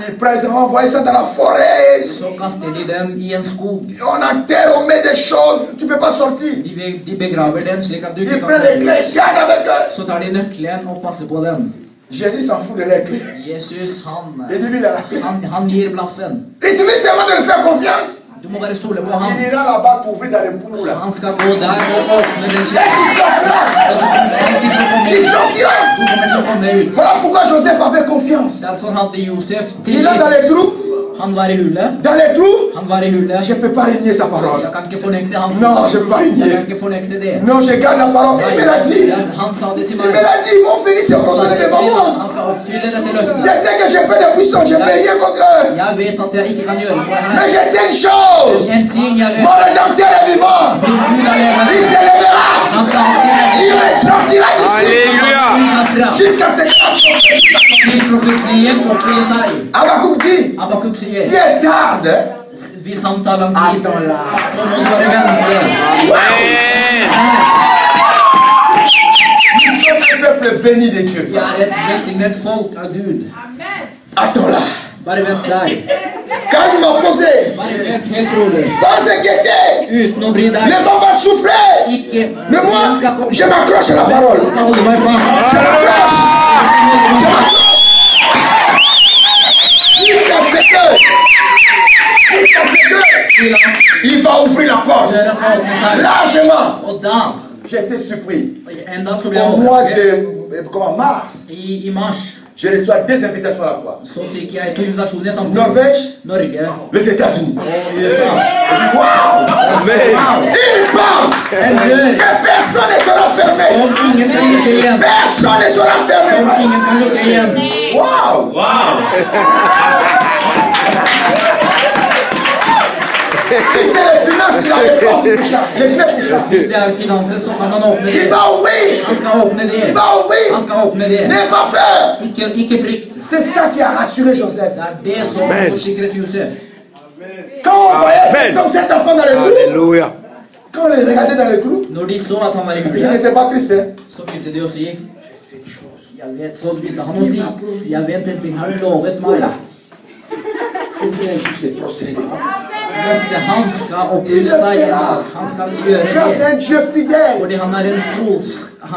Ils prennent, on envoie ça dans la forêt. Så kaster de dem i en skog. On enterre, on met des choses, tu ne peux pas sortir. De begraver den slik at du Ils ikke prennent les clés, ils gardent avec eux. Så tar de nøkkelen og passer på den. Jésus s'en fout de les clés. Jesus, Et lui, là. han gir blaffen. Il suffit seulement de lui faire confiance. Du må bare stole på han. Il ira là-bas pour ouvrir dans les bouts là. Han skal gå der og åpne den Et slik. qui sortira. Qui sortira. Du kommer til å komme ut. Voilà pourquoi Joseph avait confiance. Derfor hadde Josef Il est dans les tillit. groupes. Han var i hullet. Dans les trous, Han var i hullet. je ne peux pas renier sa parole. Jeg kan ikke fornekte han. Non, je ne peux pas Jeg kan renier. ikke fornekte det. Non, je garde la parole. Il me l'a dit. Han sa det til Il meg. me l'a dit. Ils vont finir se procéder devant moi. Han skal oppfylle dette Je løftet. sais que j'ai peu de puissance. Je ne peux rien contre eux. Jeg vet at jeg ikke kan gjøre noe Mais her. je sais une chose. En ting jeg vet. Mon rédempteur est vivant. Gud er levende. Il se lèvera. Han skal alltid Il me sortira d'ici. Alléluia. Jusqu'à ce que Til profetien oppfyller seg. Habakkuk dit, Habakuk si sier, elle tarde, hvis han tar lang tid, attends-la. så må du bare vente. Amen. Nous sommes un peuple béni de Dieu. Vi er et velsignet folk av Gud. Attends-la. Bare vent der. Calmement posé, Bare vent helt rolig. sans s'inquiéter. Uten å bry deg. Le vent va souffler. Ikke. Mais moi, je m'accroche à la parole. Jeg skal holde meg fast. Je m'accroche. Je m'accroche. Jusqu'à ce que il va ouvrir la porte Døra skal åpne seg. largement. Og da, J'ai été surpris. en dag så ble jeg Au mois overrasket. de comment, mars, I mars je reçois 2 invitations à la fois. så fikk jeg 2 invitasjoner samtidig. Norvège, Norge les États-Unis. og USA. Waouh! Amen. Une porte En dør que personne ne sera fermé. som ingen kan lukke igjen. Personne ne sera Som fermé. ingen kan lukke igjen. Waouh! Si c'est les finances qui a les portes pour ça, les clés pour ça, Hvis det er finanser, så kan man åpne il det. va ouvrir. Han skal åpne det. Il va Han ouvrir. skal åpne det. N'aie pas peur. Ikke frykt. C'est ça qui a rassuré Joseph. Det er det som forsikret Josef. Quand on voyait Amen. comme cet enfant dans le trou, Alléluia. quand on les regardait dans le trou, Når de så at han var i il hullet, n'était pas triste. Hein? så begynte de å si, jeg vet, så begynte han å si, jeg vet en ting, har du lovet meg. Løftet han skal oppfylle seg, han skal gjøre Quand c'est det. un Dieu fidèle, Fordi han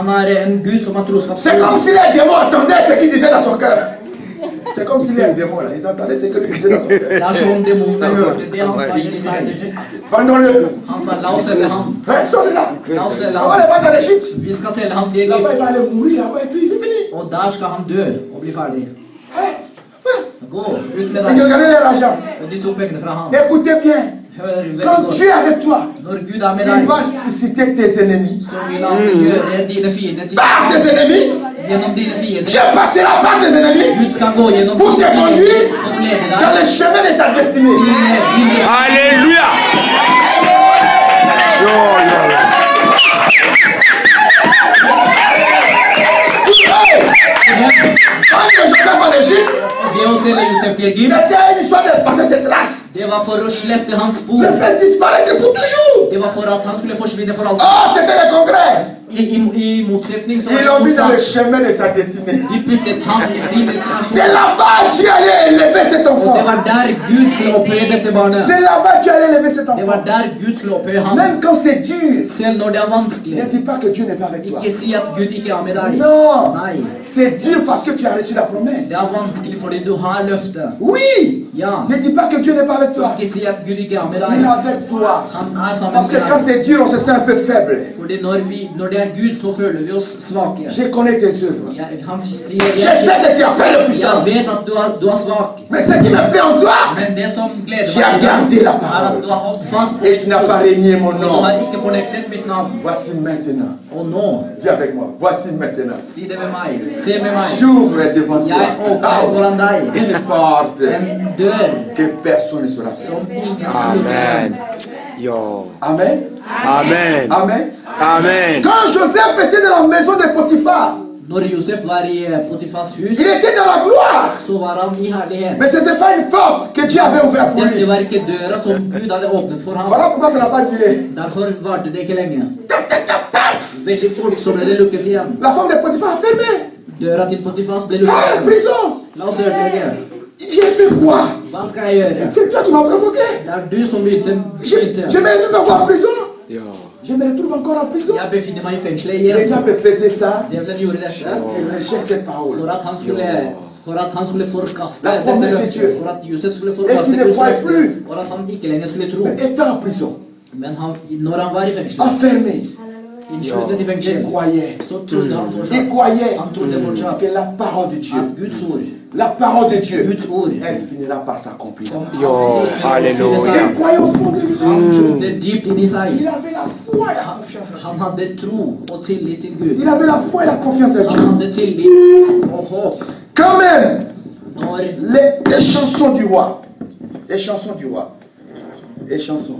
er en Gud som har troskap. c'est comme si les démons entendaient ce qu'il disait dans son cœur. C'est comme si les démons, là, ils entendaient ce qu'il disait dans son cœur. Det er som om demonene hørte det han sa inni Il seg. dit, vendons-le. Han sa, la oss selge ham. Hein, sors-le-là. La oss selge On va ham. le vendre dans l'Égypte. Vi skal selge ham til Là-bas, il Egypt. va aller mourir, là-bas, et puis c'est fini. Og der skal han dø og bli ferdig. Hein? Voilà. Gå ut med Et deg. regardez leur argent. Og de tok pengene fra ham. Écoutez bien. Hør veldig Quand godt. Dieu est avec toi, Når Gud er med il deg, va susciter tes ennemis. så vil han gjøre dine fiender til Par tes ennemis, gjennom dine fiender. Dieu passera par tes ennemis Gud skal gå gjennom pour te conduire for å lede dans deg le chemin de ta destinée. til din Alléluia. Yo, yo, yo. Quand Joseph en Égypte, Det å selge Josef til Egypt, c'était une histoire d'effacer ses traces, det var for å slette hans de spor. le faire disparaître pour toujours. Det var for at han skulle forsvinne for alltid. Oh, c'était le congrès. I motsetning så Ils var l'ont mis det dans le motsatt. chemin de sa destinée. De puttet ham i sin C'est destinasjon. là-bas que Dieu allait élever cet Og det enfant. var der Gud skulle opphøye dette barnet. C'est là-bas que Dieu allait élever cet Det var enfant. der Gud skulle opphøye ham. Même quand c'est dur, Selv når det er ne vanskelig. dis pas que Dieu n'est pas avec toi. Ikke si at Gud ikke er med deg. Non, Nei. c'est dur parce que tu as reçu la promesse. Det er vanskelig fordi du har løftet. Oui, Ja. ne dis pas que Dieu n'est pas avec toi. Ikke si at Gud ikke er med Il est deg. avec toi. Han er sammen Parce que med quand deg. c'est dur, on se sent un peu faible. Fordi når det er Gud, så føler vi oss svake. Je connais tes œuvres. Han sier Je sais que tu as plein de jeg puissance. vet at du er svak. Mais ce qui me plaît en toi, Men det som gleder Tu as meg i gardé dag, la er parole. at du har holdt fast på et ditt tu n'as ord. pas régné mon Og du nom. har ikke fornektet mitt navn. Voici maintenant. Og nå, Dis avec moi. Voici maintenant. si det med meg, se med meg. J'ouvre devant Jeg åpner toi foran deg une porte en dør que personne ne saura faire. som ingen kan lukke. Amen. Yo. Amen. Amen. Amen. Amen. Quand Joseph était dans la maison de Potiphar, Når Josef var i Potifas hus, il était dans la gloire. så var han i herlighet. Mais ce n'était pas une porte que Dieu avait ouverte pour Dette lui. var ikke døra som Gud hadde åpnet for ham. Voilà pourquoi ça n'a pas duré. Derfor varte det ikke lenge. Veldig folk så ble det lukket igjen. La femme de Potiphar a fermé. Døra til Potifas ble Ah, lukket. prison! La oss gjøre det igjen. J'ai fait quoi? Hva skal jeg gjøre? C'est toi qui m'as provoqué. Det er du som begynte. Je me retrouve encore en prison. Je me retrouve encore en prison. Jeg befinner meg i fengselet Les igjen. gens me faisaient ça. Djevelen gjorde dette Je rejette cette parole. for at han skulle forkaste La dette promesse de løftet. Dieu. For at Josef skulle Et forkaste tu ne Guds crois løfte. plus. For at han ikke lenger skulle tro. Mais étant en prison, Men når han var i fengselet, enfermé, innsluttet i il fengsel, croyait. så trodde han Il fortsatt. croyait Han trodde fortsatt que la parole de Dieu, at Guds ord, la parole de Dieu, Guds ord, elle finira par s'accomplir. Alléluia. Il croyait au fond de lui. Han trodde dypt inni seg. Il avait la foi et la confiance en Han Dieu. hadde tro og tillit til Gud. Il avait la foi et la confiance en Han Dieu. hadde tillit og håp. Quand même, Når les chansons du roi, les chansons du roi, les chansons,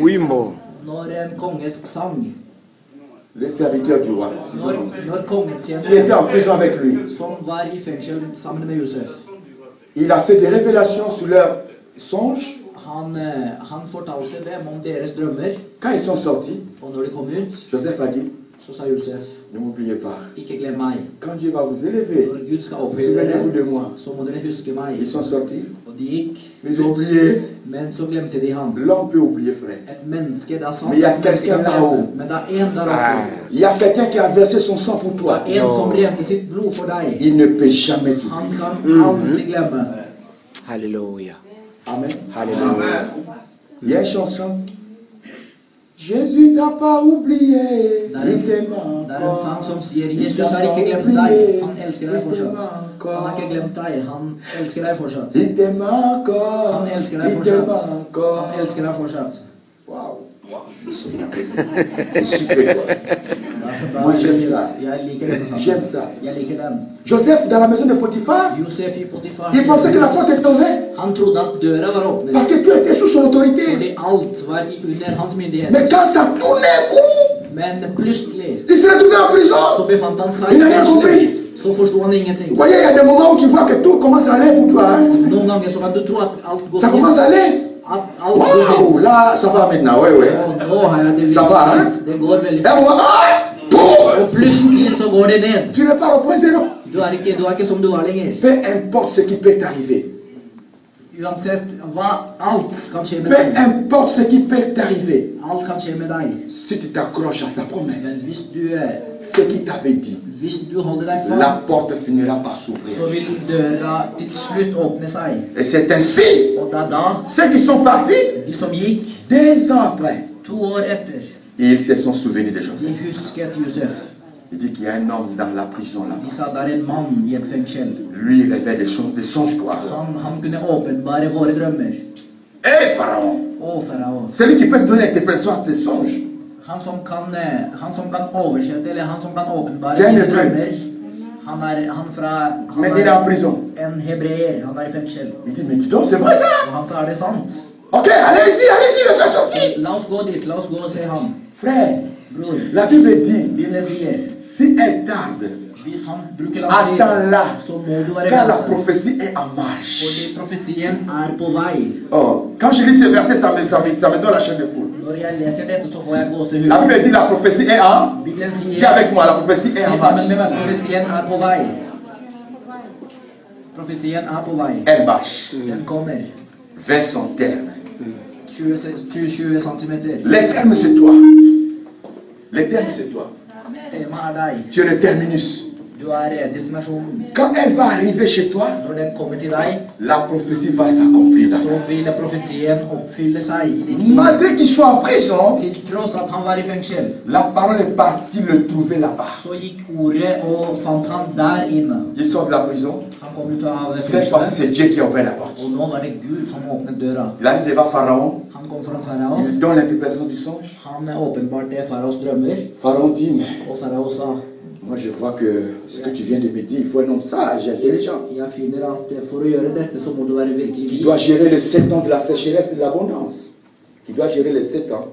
Wimbo. Når en konges sang, les serviteurs du roi, når kongens qui étaient tjenere en prison avec lui, som var i fengsel sammen med Josef, il a fait des révélations sur leurs songes. han fortalte dem om deres drømmer, Quand ils sont sortis, og når de kom ut, Joseph a dit, så sa Josef, ne m'oubliez pas, ikke glem meg. quand Dieu va vous élever, Når Gud skal opphøye souvenez-vous dere, de moi. så må dere huske meg. Ils sont sortis, Og de gikk, mais ils ont oublié. men så glemte de ham. L'homme peut oublier, frère. Et menneske, det er sant, Men jeg et menneske kan kan là-haut. glemme, men det er en der oppe. Il y a quelqu'un qui a versé son sang pour toi. Det er en som rente sitt blod for deg. Il ne peut jamais tout. Han kan aldri glemme. Alléluia. Amen. Alléluia. Il y a une chanson. Jésus t'a pas oublié. Det er en sang som sier, Jesus har ikke glemt deg, han elsker deg fortsatt. Han har ikke glemt deg, han elsker deg fortsatt. Il t'aime encore. Han elsker deg Il t'aime fortsatt. encore. Han elsker deg fortsatt. Wow. C'est super. Moi, j'aime ça. Jeg liker denne sangen. J'aime ça. Jeg liker den. Joseph, dans la maison de Potiphar, Josef i Potifar, il pensait que la porte était ouverte han trodde at døra var åpnet, parce que tu étais sous son autorité. fordi alt var under hans myndighet. Mais quand ça tournait un coup, Men plutselig il se retrouvait en så prison. befant han seg Il i n'a rien compris. fengselet. Så forsto han ingenting. Vous voyez, il y a des moments où tu vois que tout commence à aller pour toi. Hein? Noen ganger så kan du tro at alt går Ça commence à aller. At alt går Waouh, fint. là, ça va maintenant. Ouais, ouais. Og nå har jeg det Ça va, hein? fint. Det går veldig Et fint. moi, ah, boum, Og plutselig så går det ned. tu repars au point zéro. Du er ikke som du var lenger. Peu importe ce qui peut t'arriver. Uansett hva, alt kan skje med Peu deg. importe ce qui peut t'arriver. Alt kan skje med deg. Si tu t'accroches à sa Men promesse, ce qu'il t'avait dit, hvis du holder deg la fast, porte finira par så s'ouvrir. vil døra til slutt åpne seg. Et c'est ainsi, Og det er da ceux qui sont partis, de som gikk 2 ans après, 2 år etter, ils se sont souvenus de de Joseph. husket Josef. Il dit qu'il y a un homme dans la prison là. De sa det er en mann i et fengsel. Lui, il révèle des songes quoi. Han kunne åpenbare våre drømmer. Hé Pharaon, Å, farao. celui qui peut te donner l'interprétation à tes songes, Han som kan oversette, eller han som kan åpenbare Se, han dine er drømmer, han fra mais il est en prison. en hebreer, han er i fengsel. Il dit, mais dis donc, c'est vrai ça? Og han sa, er det sant? Ok, allez-y, le fais sortir. La oss gå dit, la oss gå og se ham. Frère, Bror, la Bible dit, Bibelen sier, si elle tarde, hvis han bruker lang attends-la, tid, så må du være car la vant. prophétie est en marche. Fordi profetien er på vei. Oh, quand je lis ce verset, ça me donne la chair de poule. Når jeg leser dette, så får jeg gåsehud. La Bible dit, la prophétie est en... Bibelen Dis sier, avec moi, la prophétie est si en sammen med marche. meg, profetien er på vei. Profetien er på vei. Elle marche Den kommer. vers son terme. 20 centimeter. Les termes, c'est toi. Les termes, c'est toi. Temaet er deg. Tu es le terminus. Du er destinasjonen. Quand elle va arriver chez toi, Når den kommer til deg, la prophétie va s'accomplir dans ta så vie. vil profetien oppfylle seg i ditt liv. Malgré qu'il soit en prison, Til tross at han var i fengsel, la parole est partie le trouver là-bas. så gikk ordet og fant han der inne. Il sort de la prison. Han kom ut av Cette fois-ci, fengselet, c'est Dieu qui a ouvert la porte. og nå var det Gud som åpnet døra. Il arrive devant Pharaon. Han kom foran farao. Il lui donne l'interprétation du songe. Han åpenbarte faraos drømmer, Pharaon dit, mais og farao sa, moi je vois que ce que tu viens de me dire, il faut un homme sage, intelligent. jeg finner at for å gjøre dette, så må du være virkelig Qui doit vis. gérer les 7 ans de la sécheresse et de l'abondance. Qui doit gérer les 7 ans.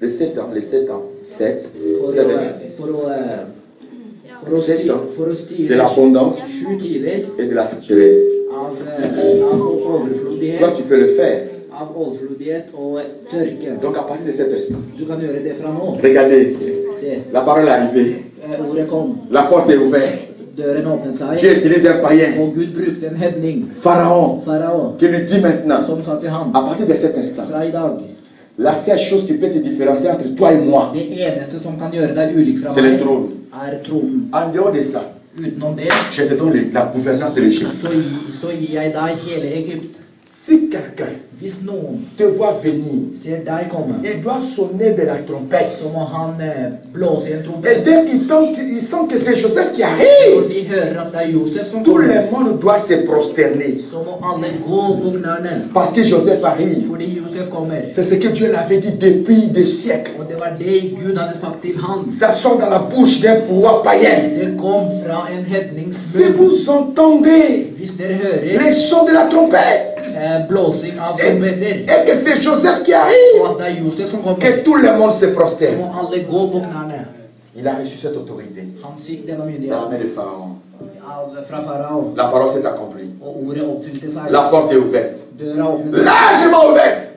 Les 7 ans, les 7 ans. 7. For å De styre l'abondance 7 tider et de la sécheresse. av Toi, overflodighet, tu peux le faire. av overflodighet og tørke. Donc à partir de cet instant, Du kan gjøre det fra nå. regardez, Se, la parole est arrivée. La porte est ouverte. Dieu utilise un païen, Pharaon, qui lui dit maintenant, à partir de cet instant, la seule chose qui peut te différencier entre toi et moi, c'est le trône. En dehors de ça, je te donne la gouvernance de l'Égypte. Si quelqu'un te voit venir, il doit sonner de la trompette. Et dès qu'il sent que c'est Joseph qui arrive, tout le monde doit se prosterner. Parce que Joseph arrive. C'est ce que Dieu l'avait dit depuis des siècles. Ça sort dans la bouche d'un pouvoir païen. Si vous entendez les sons de la trompette, et que c'est Joseph qui arrive, que tout le monde se prosterne. Il a reçu cette autorité dans la main de Pharaon. La parole s'est accomplie. La porte est ouverte. Largement ouverte.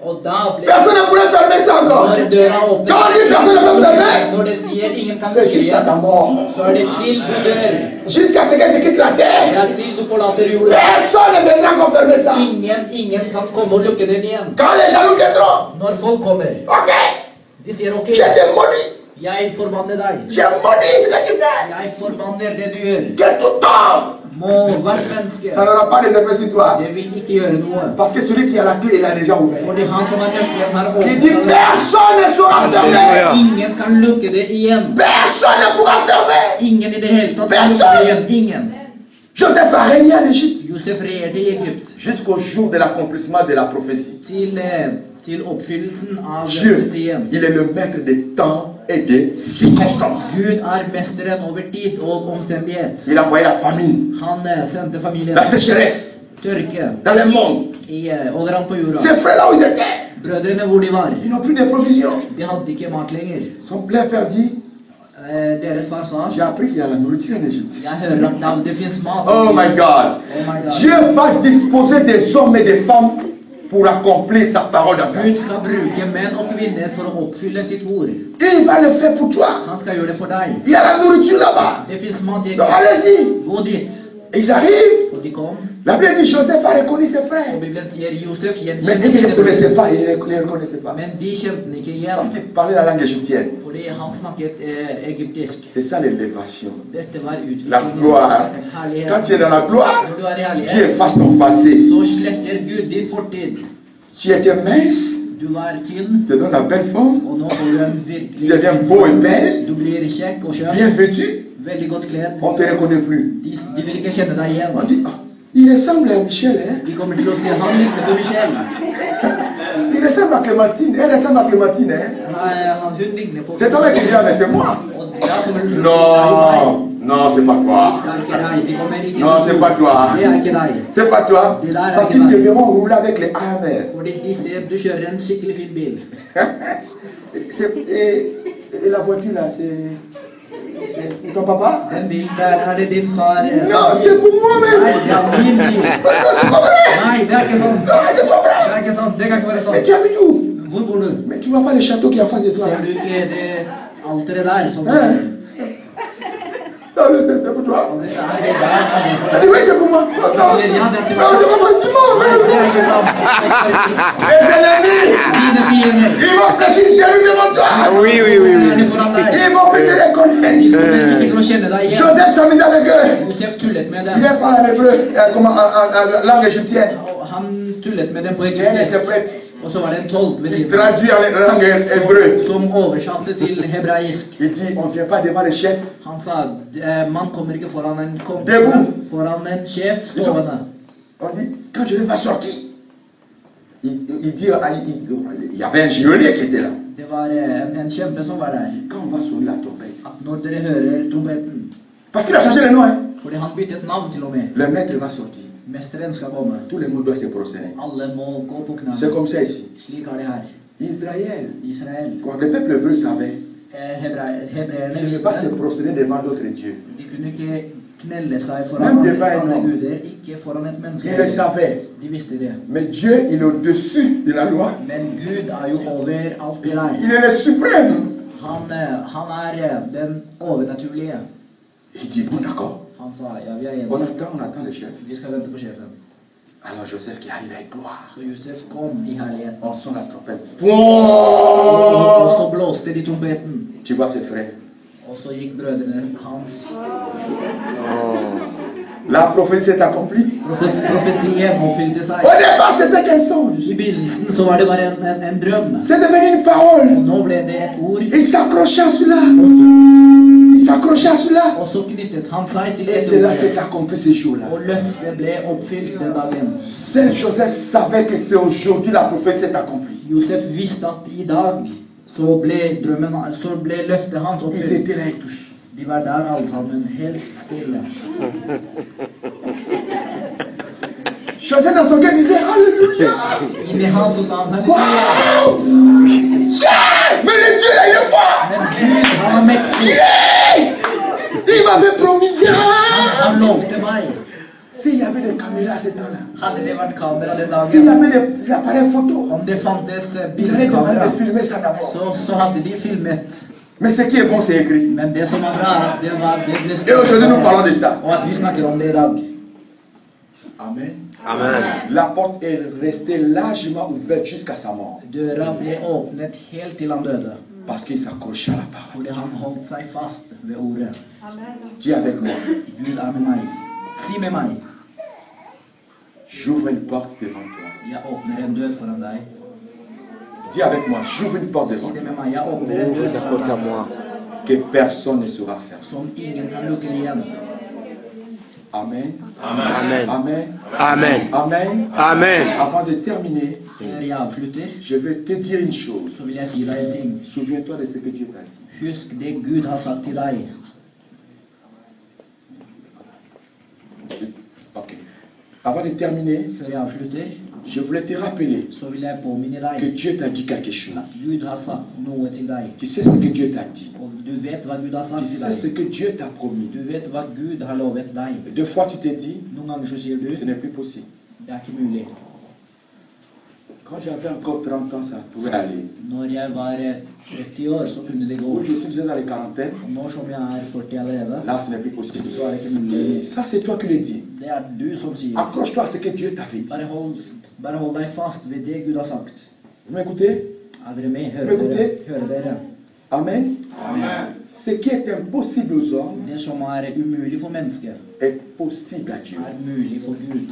Personne ne pourrait fermer ça encore. Quand on dit personne ne peut fermer, c'est jusqu'à ta mort. Jusqu'à ce que tu quittes la terre. Personne ne viendra confirmer ça. Quand les jaloux viendront, ok, je te maudis. J'ai maudit ce que tu fais. Que tout tombe. Ça n'aura pas des effets sur toi. Parce que celui qui a la clé, il a déjà ouvert. Il dit personne ne saura fermer. Personne ne pourra fermer. Personne. Joseph a régné en Égypte jusqu'au jour de l'accomplissement de la prophétie. Dieu, il est le maître des temps et des circonstances. Il a envoyé la famine, la sécheresse dans le monde. Ces frères-là où ils étaient, ils n'ont plus de provisions. Son père dit, j'ai appris qu'il y a la nourriture en Égypte. Oh my God. Dieu va disposer des hommes et des femmes pour accomplir sa parole dans ta vie. Il va le faire pour toi. Il y a la nourriture là-bas. Donc allez-y. Ils arrivent. La Bible dit Joseph a reconnu ses frères. Mais ils ne les connaissaient pas. Ils ne les reconnaissaient pas. Parce qu'ils parlaient la langue égyptienne. C'est ça l'élévation. La gloire. Quand tu es dans la gloire, Dieu efface ton passé. Tu étais mince, tu te donnes la belle forme, tu deviens beau et belle, bien vêtu, on ne te reconnaît plus. On dit, ah, il ressemble à Michel, hein? Il ressemble à Clémentine, elle ressemble à Clémentine, hein? C'est toi qui dis, mais c'est moi. Non, non, c'est pas toi. Non, c'est pas toi. C'est pas toi. Parce qu'ils te verront rouler avec les AMR. Et la voiture là, c'est ton papa? Non, c'est pour moi même. Non, c'est pas vrai. Non, c'est pas vrai. Mais tu habites où? Mais tu vois pas le château qui est en face de toi là? Non, c'est pour toi. Elle dit oui, c'est pour moi. Non, c'est pas pour tout le monde. Les ennemis, ils vont fléchir Jérusalem devant toi. Oui. Ils vont péter les colonnes. Joseph s'amuse avec eux. Il est parlé en hébreu, en langue égyptienne. Il interprète. Il traduit en langue hébreu. Il dit, on ne vient pas devant le chef. Debout. On dit, quand je vais sortir, il dit, il y avait un geôlier qui était là. Quand on va sonner la trompette, parce qu'il a changé le nom, hein? Le maître va sortir. Tout le monde doit se prosterner. C'est comme ça ici. Israël, quand le peuple hébreu savait, il ne peut pas se prosterner devant d'autres dieux. Même devant un homme. Il le savait. Mais Dieu, il est au-dessus de la loi. Il est le suprême. Han den overnaturlige. Il dit, bon d'accord. Han sa, ja, vi er On enige. attend le chef. Vi skal vente på sjefen. Alors Joseph qui arrive avec gloire. Så Josef kom i herligheten. On sent la trompette. Og så blåste de trompeten. Tu vois ses frères. Og så gikk brødrene hans. La prophétie s'est accomplie. Profetien oppfylte seg. Au départ, c'était qu'un songe. I begynnelsen så var det bare en drøm. C'est devenu une parole. Og nå ble det et ord. Il s'accrochait à cela. Il s'accrochait à cela. Og så knyttet han seg til Et et cela ord. s'est accompli ce jour-là. Og løftet ble oppfylt den dagen. Saint Joseph savait que c'est aujourd'hui la prophétie s'est accomplie. Josef visste at i dag så ble løftet hans Ils oppfylt. étaient là et tous. De var der alle sammen, helt stille. Joseph dans son cœur disait Alléluia. Inni han så sa han Wow! Mais le Dieu là, il est fort. Men Gud, han var mektig. Il m'avait promis. Han lovte meg. S'il y avait des caméras à ce temps-là, Hadde det vært kamera den s'il y dagen, avait des appareils photo, om det fantes il allait demander bildekamera, de filmer ça d'abord. så hadde de filmet. Mais ce qui est bon, c'est écrit. Men det som var bra, det ble Et aujourd'hui, nous parlons de ça. Og at vi snakker om det i dag. Amen. Amen. La porte est restée largement ouverte jusqu'à sa mort. Døra ble åpnet helt til han døde. Parce qu'il s'accrochait à la parole. Fordi han holdt seg fast ved ordet. Dis avec moi. Gud er med meg. Si med meg. J'ouvre une porte devant toi. Jeg åpner en dør foran deg. Dis avec moi. J'ouvre une porte Si devant det toi. med meg. Jeg åpner en Ouvre dør ta foran porte à deg. moi. Que personne ne saura faire. Som ingen kan lukke igjen. Amen. Amen. Amen. Amen. Amen. Amen. Avant de terminer, Før jeg avslutter, je vais te dire une chose. så vil jeg si deg en ting. Souviens-toi de ce que Dieu t'a dit. Husk det Gud har sagt til deg. Ok. Avant de terminer, Før jeg avslutter, je voulais te rappeler så vil jeg påminne que deg Dieu t'a dit quelque chose. at Gud har sagt noe til deg. Tu sais ce que Dieu t'a dit. Og du vet hva Gud har Tu sagt til sais ce deg. que Dieu t'a promis. Du vet hva Gud har lovet deg. Deux fois tu t'es dit, Noen ganger så sier du, ce n'est plus possible. det er ikke mulig. Quand j'avais encore 30 ans, ça pouvait aller. Når jeg var 30 år, så kunne det gå. Où je suis déjà dans les quarantaines, Og nå som jeg er 40 allerede, là ce n'est plus possible. så er det ikke mulig. Ça c'est toi qui le dis. Det er du som sier. Accroche-toi à ce que Dieu t'avait dit. Bare hold deg fast ved det Gud har sagt. Vous m'écoutez? Er dere med? Hører dere? Amen. Ce qui est impossible aux hommes Det som er umulig for mennesket, est possible à Dieu. er mulig for Gud.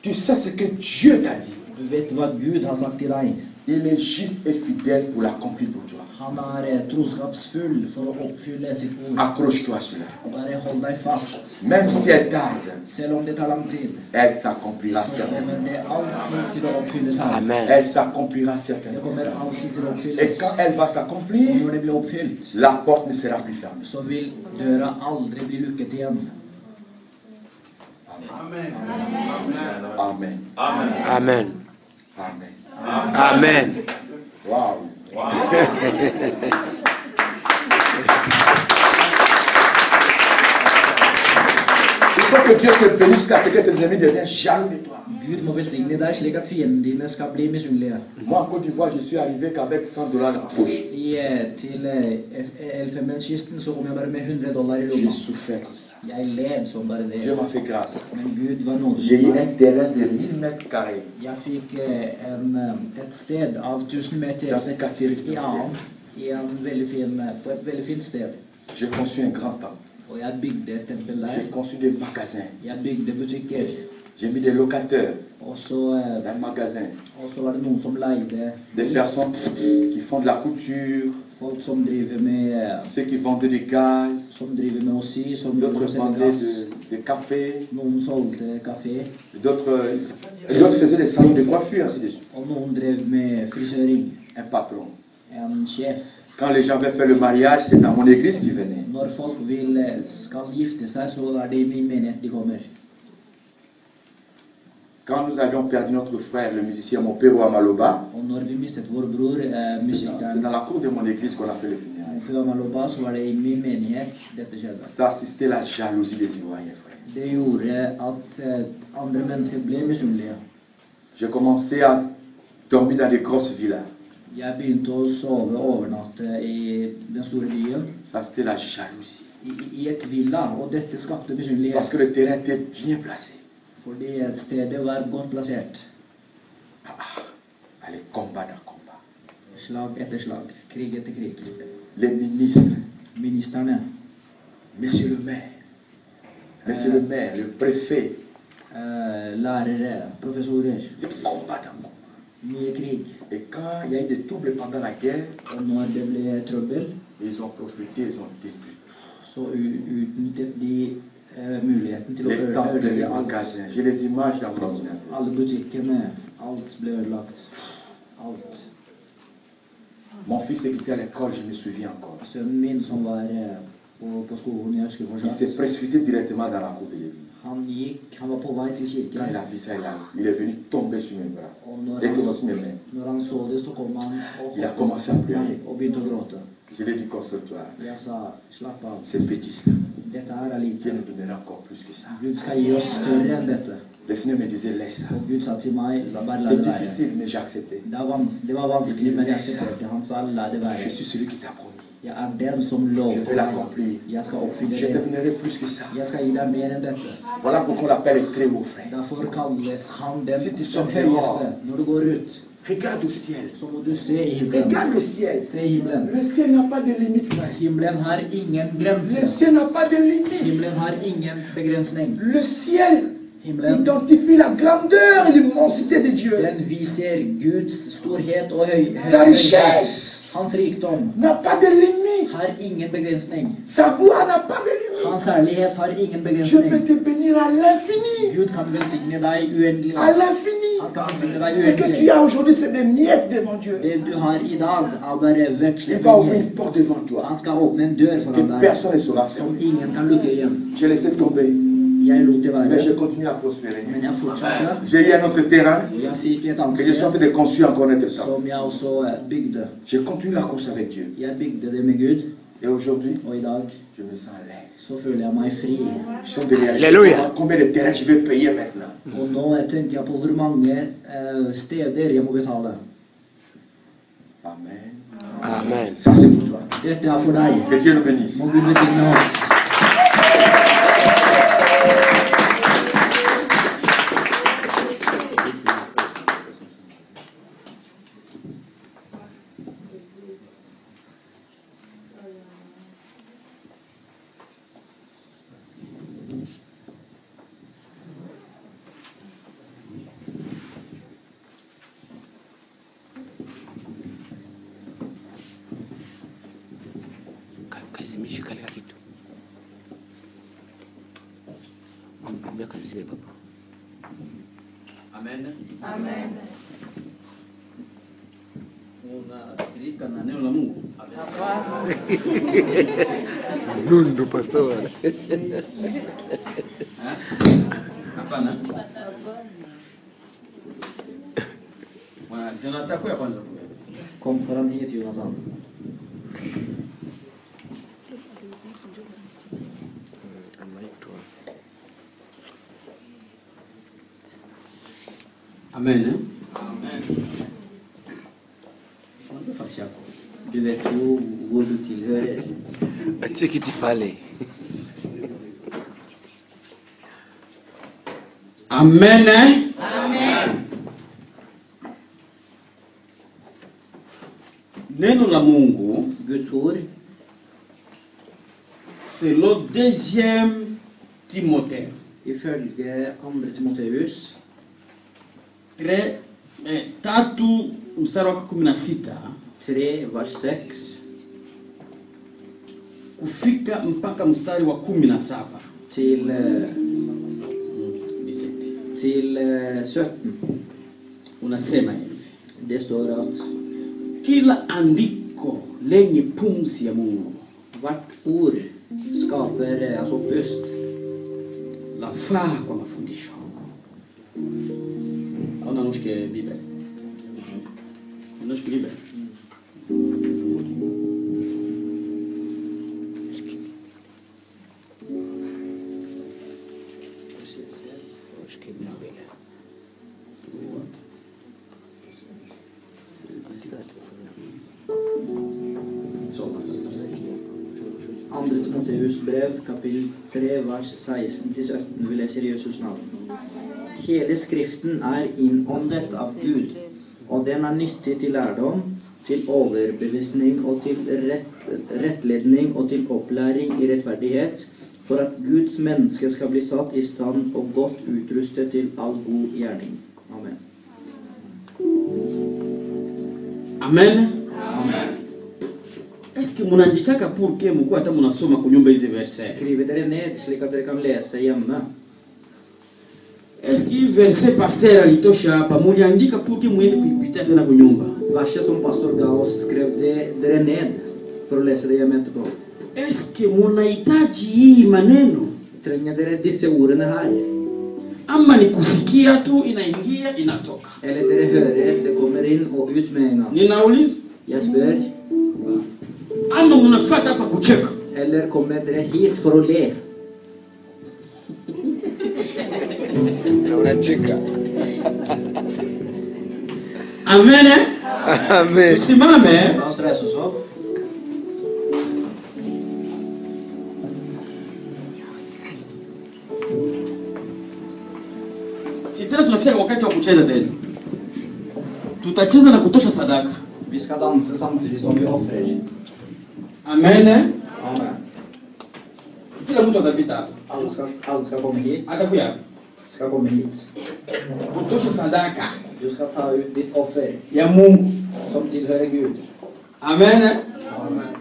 Tu sais ce que Dieu t'a dit. Du vet hva Gud har sagt til deg. Il est juste et fidèle pour l'accomplir pour toi. Han er troskapsfull for å oppfylle sitt ord. Accroche-toi à cela. Bare hold deg fast. Même si elle tarde, Selv om det tar lang tid, elle s'accomplira så certainement. kommer det alltid til å oppfylle seg. Amen. Elle s'accomplira Det certainement. kommer alltid til å Et oppfylles. quand elle va Og s'accomplir, når det blir oppfylt, la porte ne sera plus fermée. så vil døra aldri bli lukket igjen. Amen. Amen. Amen. Amen. Wow. Il faut que Dieu te bénisse jusqu'à ce que tes ennemis deviennent jaloux de toi. Gud må velsigne deg slik at fiendene dine skal bli misunnelige. Moi, en Côte d'Ivoire, je suis arrivé qu'avec 100 $ dans la poche. Til Elfenbenskysten så kom jeg bare med $100 i J'ai lomma. souffert comme ça. Jeg led som bare Dieu det. m'a fait grâce. Men Gud var J'ai eu nådig. un terrain de 1000 mètres carrés Jeg fikk et sted av 1000 meter dans un quartier i résidentiel. på et veldig fint sted. J'ai conçu un grand temple. Og jeg bygde et tempel der. J'ai conçu des magasins. Jeg bygde butikker. J'ai mis des locataires Og så dans un magasin. var det noen som leide Des personnes qui font de la couture, folk som driver med ceux qui vendaient du gaz, som driver med å sy, som d'autres selger vendaient glass. de café, Noen solgte kafé, d'autres faisaient des salons de coiffure, ainsi de suite. og noen drev med frisøring. Un patron. En sjef. Quand les gens veulent faire le mariage, c'est dans mon église qu'ils venaient. Når folk skal gifte seg, så er det i min menighet de kommer. Quand nous avions perdu notre frère, le musicien Mopero Amaloba, Og når vi mistet vår bror, c'est musikeren dans la cour de mon église qu'on a fait le funérailles. Mopero Amaloba, så var det i min menighet dette skjedde. Ça assistait la jalousie des Ivoiriens, frère. Det gjorde at andre mennesker ble misunnelige. J'ai commencé à dormir dans des grosses villas. Jeg begynte å sove og overnatte I den store byen. Ça, c'était la jalousie. I et villa, og dette skapte besynlighet. Parce que le terrain était bien placé. Fordi stedet var godt plassert. Allez, combat dans combat. Slag etter slag, krig etter krig. Les ministres. Ministerne. Monsieur le maire, le préfet. Lærere, professorer. De combat dans combat. Mye krig. Et quand il y a eu des troubles pendant la guerre, Og når det ble trøbbel, ils ont profité, ils ont détruit. så utnyttet de muligheten til å Les temples, les ødelegge magasins. J'ai les images dans mon ordinateur. alle butikkene. Alt ble ødelagt. Alt. Mon fils est quitté à l'école, je me souviens encore. Sønnen min som var på skolen, jeg husker Il fortsatt. s'est précipité directement dans la cour de l'église. Han var på vei til kirken. Quand il a vu ça, il est venu tomber sur mes bras. Og Dès que sur mes mains, når han så det, så kom han il a commencé à pleurer. og begynte å gråte. Je l'ai dit, console-toi. Jeg sa, slapp av. C'est petit cela. Dette her Dieu lite. nous donnera encore plus que ça. Gud skal gi oss større enn dette. Le Seigneur me disait, laisse ça. Og Gud sa til meg, bare la C'est det være. difficile, mais j'ai accepté. Det var vanskelig, men jeg aksepterte. Han sa, la det Je være. suis celui qui t'a promis. Jeg den som Je lover vais l'accomplir. deg. Jeg skal oppfylle Je te det. donnerai plus que ça. Jeg skal gi deg mer enn dette. Voilà pourquoi on l'appelle le très haut frère. Derfor kalles han den Si tu sors høyeste. Når du går ut, Regarde au ciel. så må du se I himmelen. Regarde le ciel. Se himmelen. Le ciel n'a pas de limite, frère. Himmelen har ingen Le grense. ciel n'a pas de limite. Himmelen har ingen begrensning. Le ciel Himmelen, identifie la grandeur et l'immensité de Dieu. den viser Guds storhet og høyhet. Sa richesse Hans rikdom n'a pas de limite. har ingen begrensning. Sa gloire n'a pas de limite. Hans herlighet har ingen Je peux begrensning. te bénir à l'infini. Gud kan velsigne deg uendelig. À l'infini. Han kan velsigne deg Ce que tu uendelig. as aujourd'hui, c'est des miettes devant Dieu. Det du har I dag er bare Il va ouvrir vekslinger. une porte devant toi Han skal åpne en dør que foran deg personne ne saura som fermer. ingen kan lukke igjen. J'ai laissé tomber, Jeg lot det mais je være, continue à prospérer. men jeg fortsatte. J'ai eu un autre terrain Jeg fikk et annet que je suis en train sted de construire encore un autre temps. som jeg også bygde. Je continue la course avec Dieu. Jeg bygde det med Gud, Et aujourd'hui, og I dag je me sens à l'aise. så føler jeg meg fri. Je sens de réaliser combien de terrains je vais payer maintenant. Og nå tenker jeg på hvor mange steder jeg må betale. Amen. Amen. Ça, c'est pour toi. Dette for deg. Que Dieu nous bénisse. Må Gud velsigne oss. Kazimishe kale kitu. Mwambie kazime baba. Amen. Amen. Unashirika na neno la Mungu? Nundu pastor. Hapana. Jonathan kwa kwanza. Kom foran hit, Jonathan. Amen. Amen. Fast yako. Du vet jo hvor du tilhører. Atie kiti pale. Amen. Amen. Neno la Mungu, Guds ord, c'est le deuxième Timothée. ifølge 2. Timoteus 3 mstari wa 16 3, vers 6 kufika mpaka mstari wa 17. til 17. Unasema hivi: Det står at kila andiko lenye pumzi ya Mungu hvert ord skaper altså pust. lafaa kwa mafundisho. Ona nushike Biblia. Nushike Biblia. 2 Timoteus brev, kapitel 3, vers 16-17. Vi leser i Jesus navn. Hele skriften innåndet av Gud, og den nyttig til lærdom, til overbevisning og til rettledning og til opplæring i rettferdighet, for at Guds menneske skal bli satt i stand og godt utrustet til all god gjerning. Amen. Amen. Amen. Est-ce que munandikaka pour que muko ata munasoma kunyumba hizi verset? Skriver dere ned slik at dere kan lese hjemme. Est-ce que verset pasteur alitosha hapa muliandika pour que muende kuipita tena kunyumba? Verset som pastor ga oss skrev dere ned for å lese det hjemme etterpå. Est-ce que munahitaji hii maneno? Trenger dere disse ordene her? Ama ni kusikia tu inaingia inatoka? Eller dere hører det kommer inn og ut med en gang? Ninauliza? Jeg spør. Ama munafuata hapa kucheka? Eller kommer dere hit for å le? Unacheka. Amen. Amen. Tusimame. La oss reise oss opp. Tena tunafika wakati wa kucheza tena. Tutacheza na kutosha sadaka. Vi skal danse samtidig som vi offrer. Amen. Amen. Kila mtu atapita hapa. Alle skal komme hit. Atakuja. Skal komme hit. Kutosha sadaka. Du skal ta ut ditt offer Ya Mungu som tilhører Gud. Amen. Amen.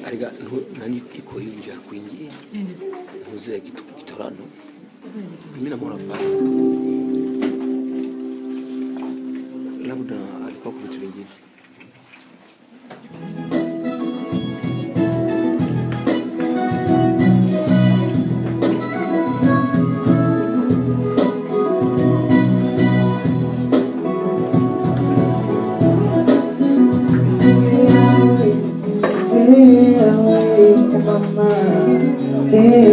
Ariga nani iko nje kuingia. Mzee kitorano. Mimi namuona pale. Labda alikuwa kwa vitu vingine. Yeah.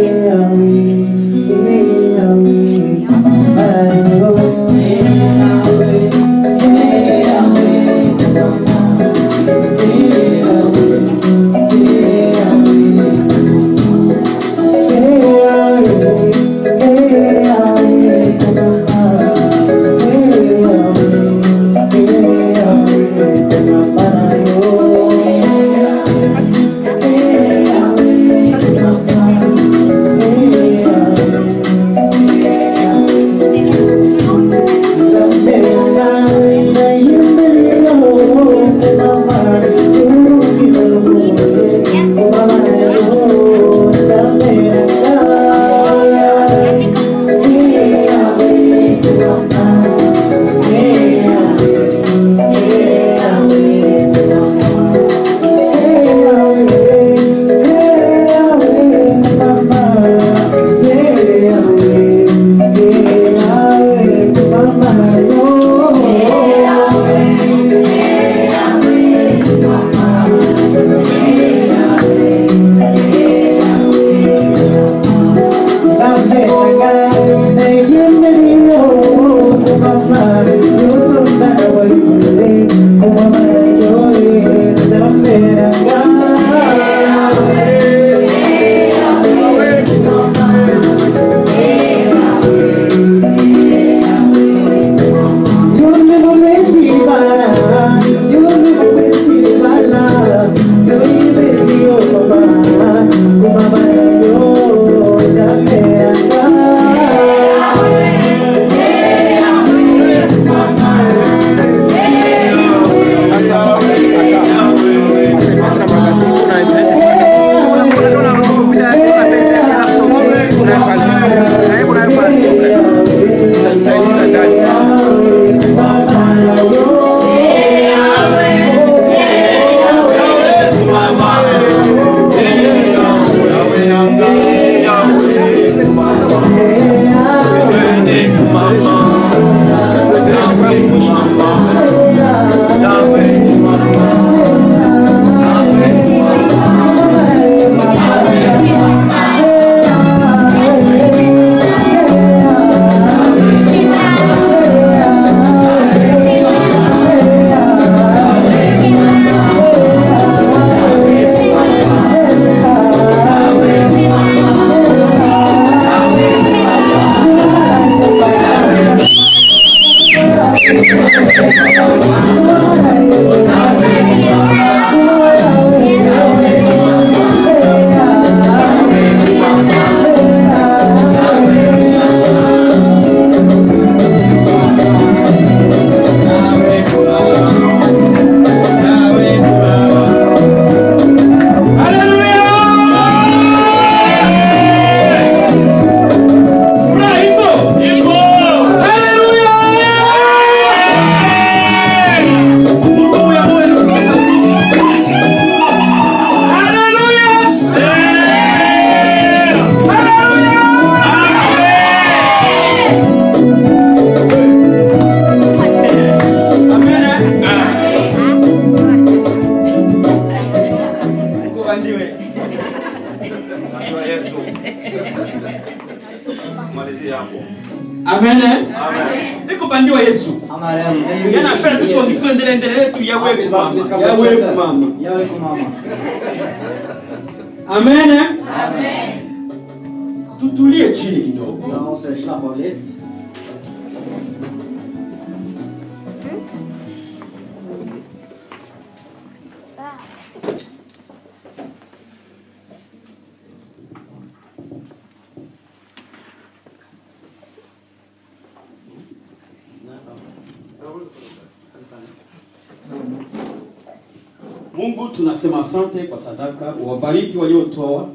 Jag appella tutto di prendere tu Yahweh mama. Yahweh mama. Yahweh mama. Amen. Amen. Tutulie chini kidogo. Jag måste slappa av lite. Mungu tunasema asante kwa sadaka, uwabariki waliotoa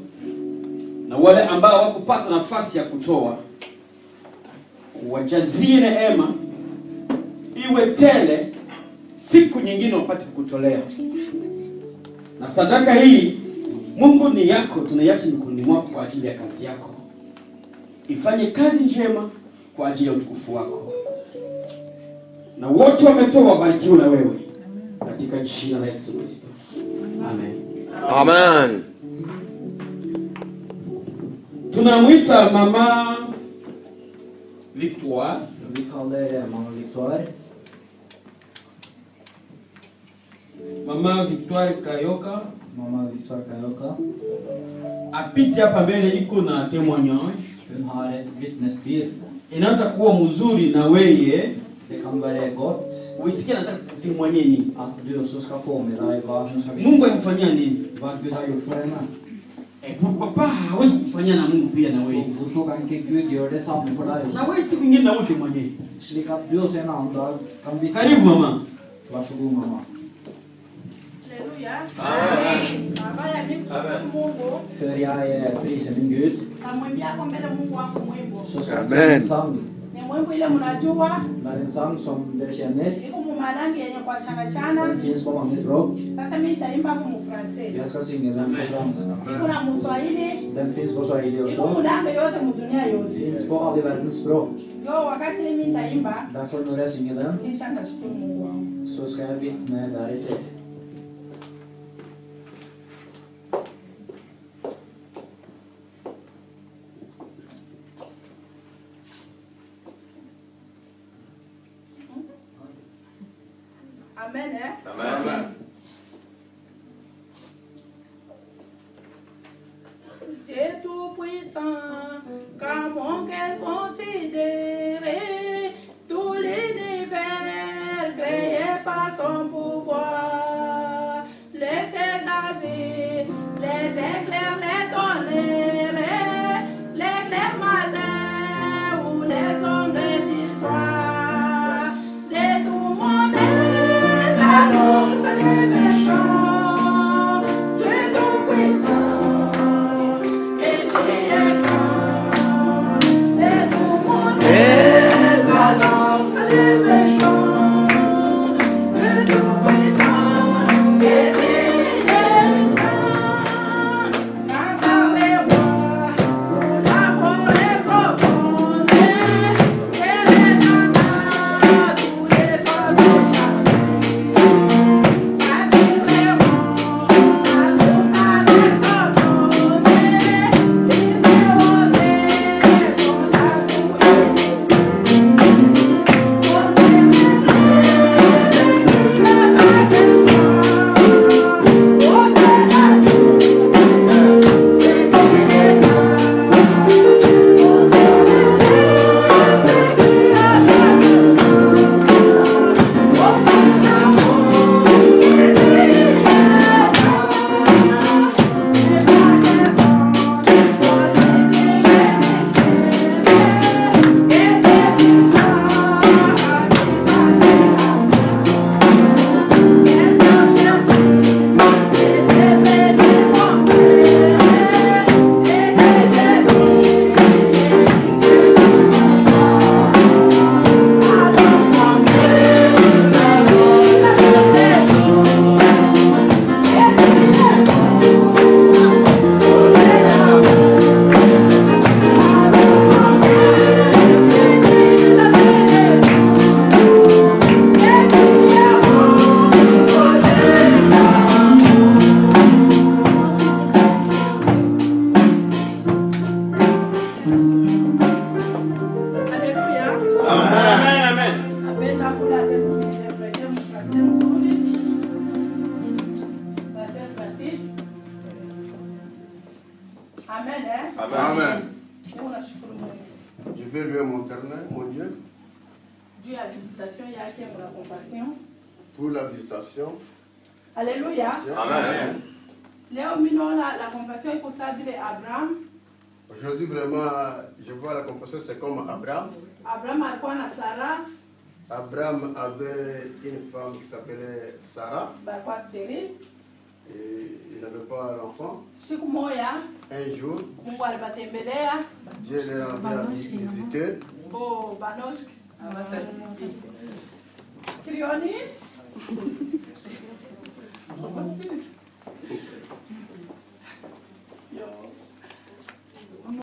na wale ambao hawakupata nafasi ya kutoa, wajazie neema iwe tele, siku nyingine wapate kukutolea. Na sadaka hii Mungu ni yako, tunaiacha mikononi mwako kwa ajili ya kazi yako. Ifanye kazi njema kwa ajili ya utukufu wako. Na wote wametoa wabarikiwe na wewe. Katika jina la Yesu Kristo. Amen. Amen. Tunamwita Mama Victoire. Vi kallar Mama Victoire. Mama Victoire Kayoka. Mama Victoire Kayoka. Apite hapa mbele iko na témoignage. Hon har ett vittnesbyrd. Inaweza kuwa mzuri na wewe. Det kan vara gott Usikie nataka kutemwanye nini? att du också ska få med dig vad hon ska Mungu alimfanyia nini? vad Gud har gjort för henne. Pourquoi pas hawezi kufanyia na Mungu pia na wewe. Hvorfor kan ikke Gud gjøre det samme for deg Na også? wewe siku nyingine na wewe temwanye. Slik at du også en annen dag kan vittne. Karibu mama. Vær så god, mamma. Halleluja. Amen. Baba ya Mungu. Før jeg priser min Gud, Namwimbia kwa mbele Mungu wangu mwimbo. så skal jeg synge en sang. Ni mwimbo ile mnajua. Det er en sang som dere kjenner. Iko mu marangi yenye kwa chana chana. Den finnes på mange språk. Sasa mimi nitaimba kwa Mfransa. Jeg skal synge den på fransk. Iko na Mswahili. Den finnes på swahili Iko også. mulango yote mu dunia Den yote. finnes på alle verdens språk. Yo wakati mimi nitaimba, Derfor når jeg synger den, kisha nitashukuru Mungu wangu. så skal jeg vitne deretter. Amen. Amen. Dieu tout-puissant, comment qu'elle considérait tous les divers créés par son pouvoir, les ciels d'Asie, les éclairs, les tonnerres, l'éclair matin ou les ombres du soir, de tout monde annonce les méchants, Dieu tout-puissant. Canta Dieu a visitation yake la compassion. Pour la visitation. Alléluia. Amen. Leo minona la compassion est pour ça dire Abraham. Aujourd'hui vraiment, je vois la compassion c'est comme Abraham. Abraham alikuwa na Sarah. Abraham avait une femme qui s'appelait Sarah. Balikuwa stérile. Et il n'avait pas l'enfant. Siku moja. Un jour. Mungu alibatembelea. Dieu les a visité. Oh, Banosh. Krioni.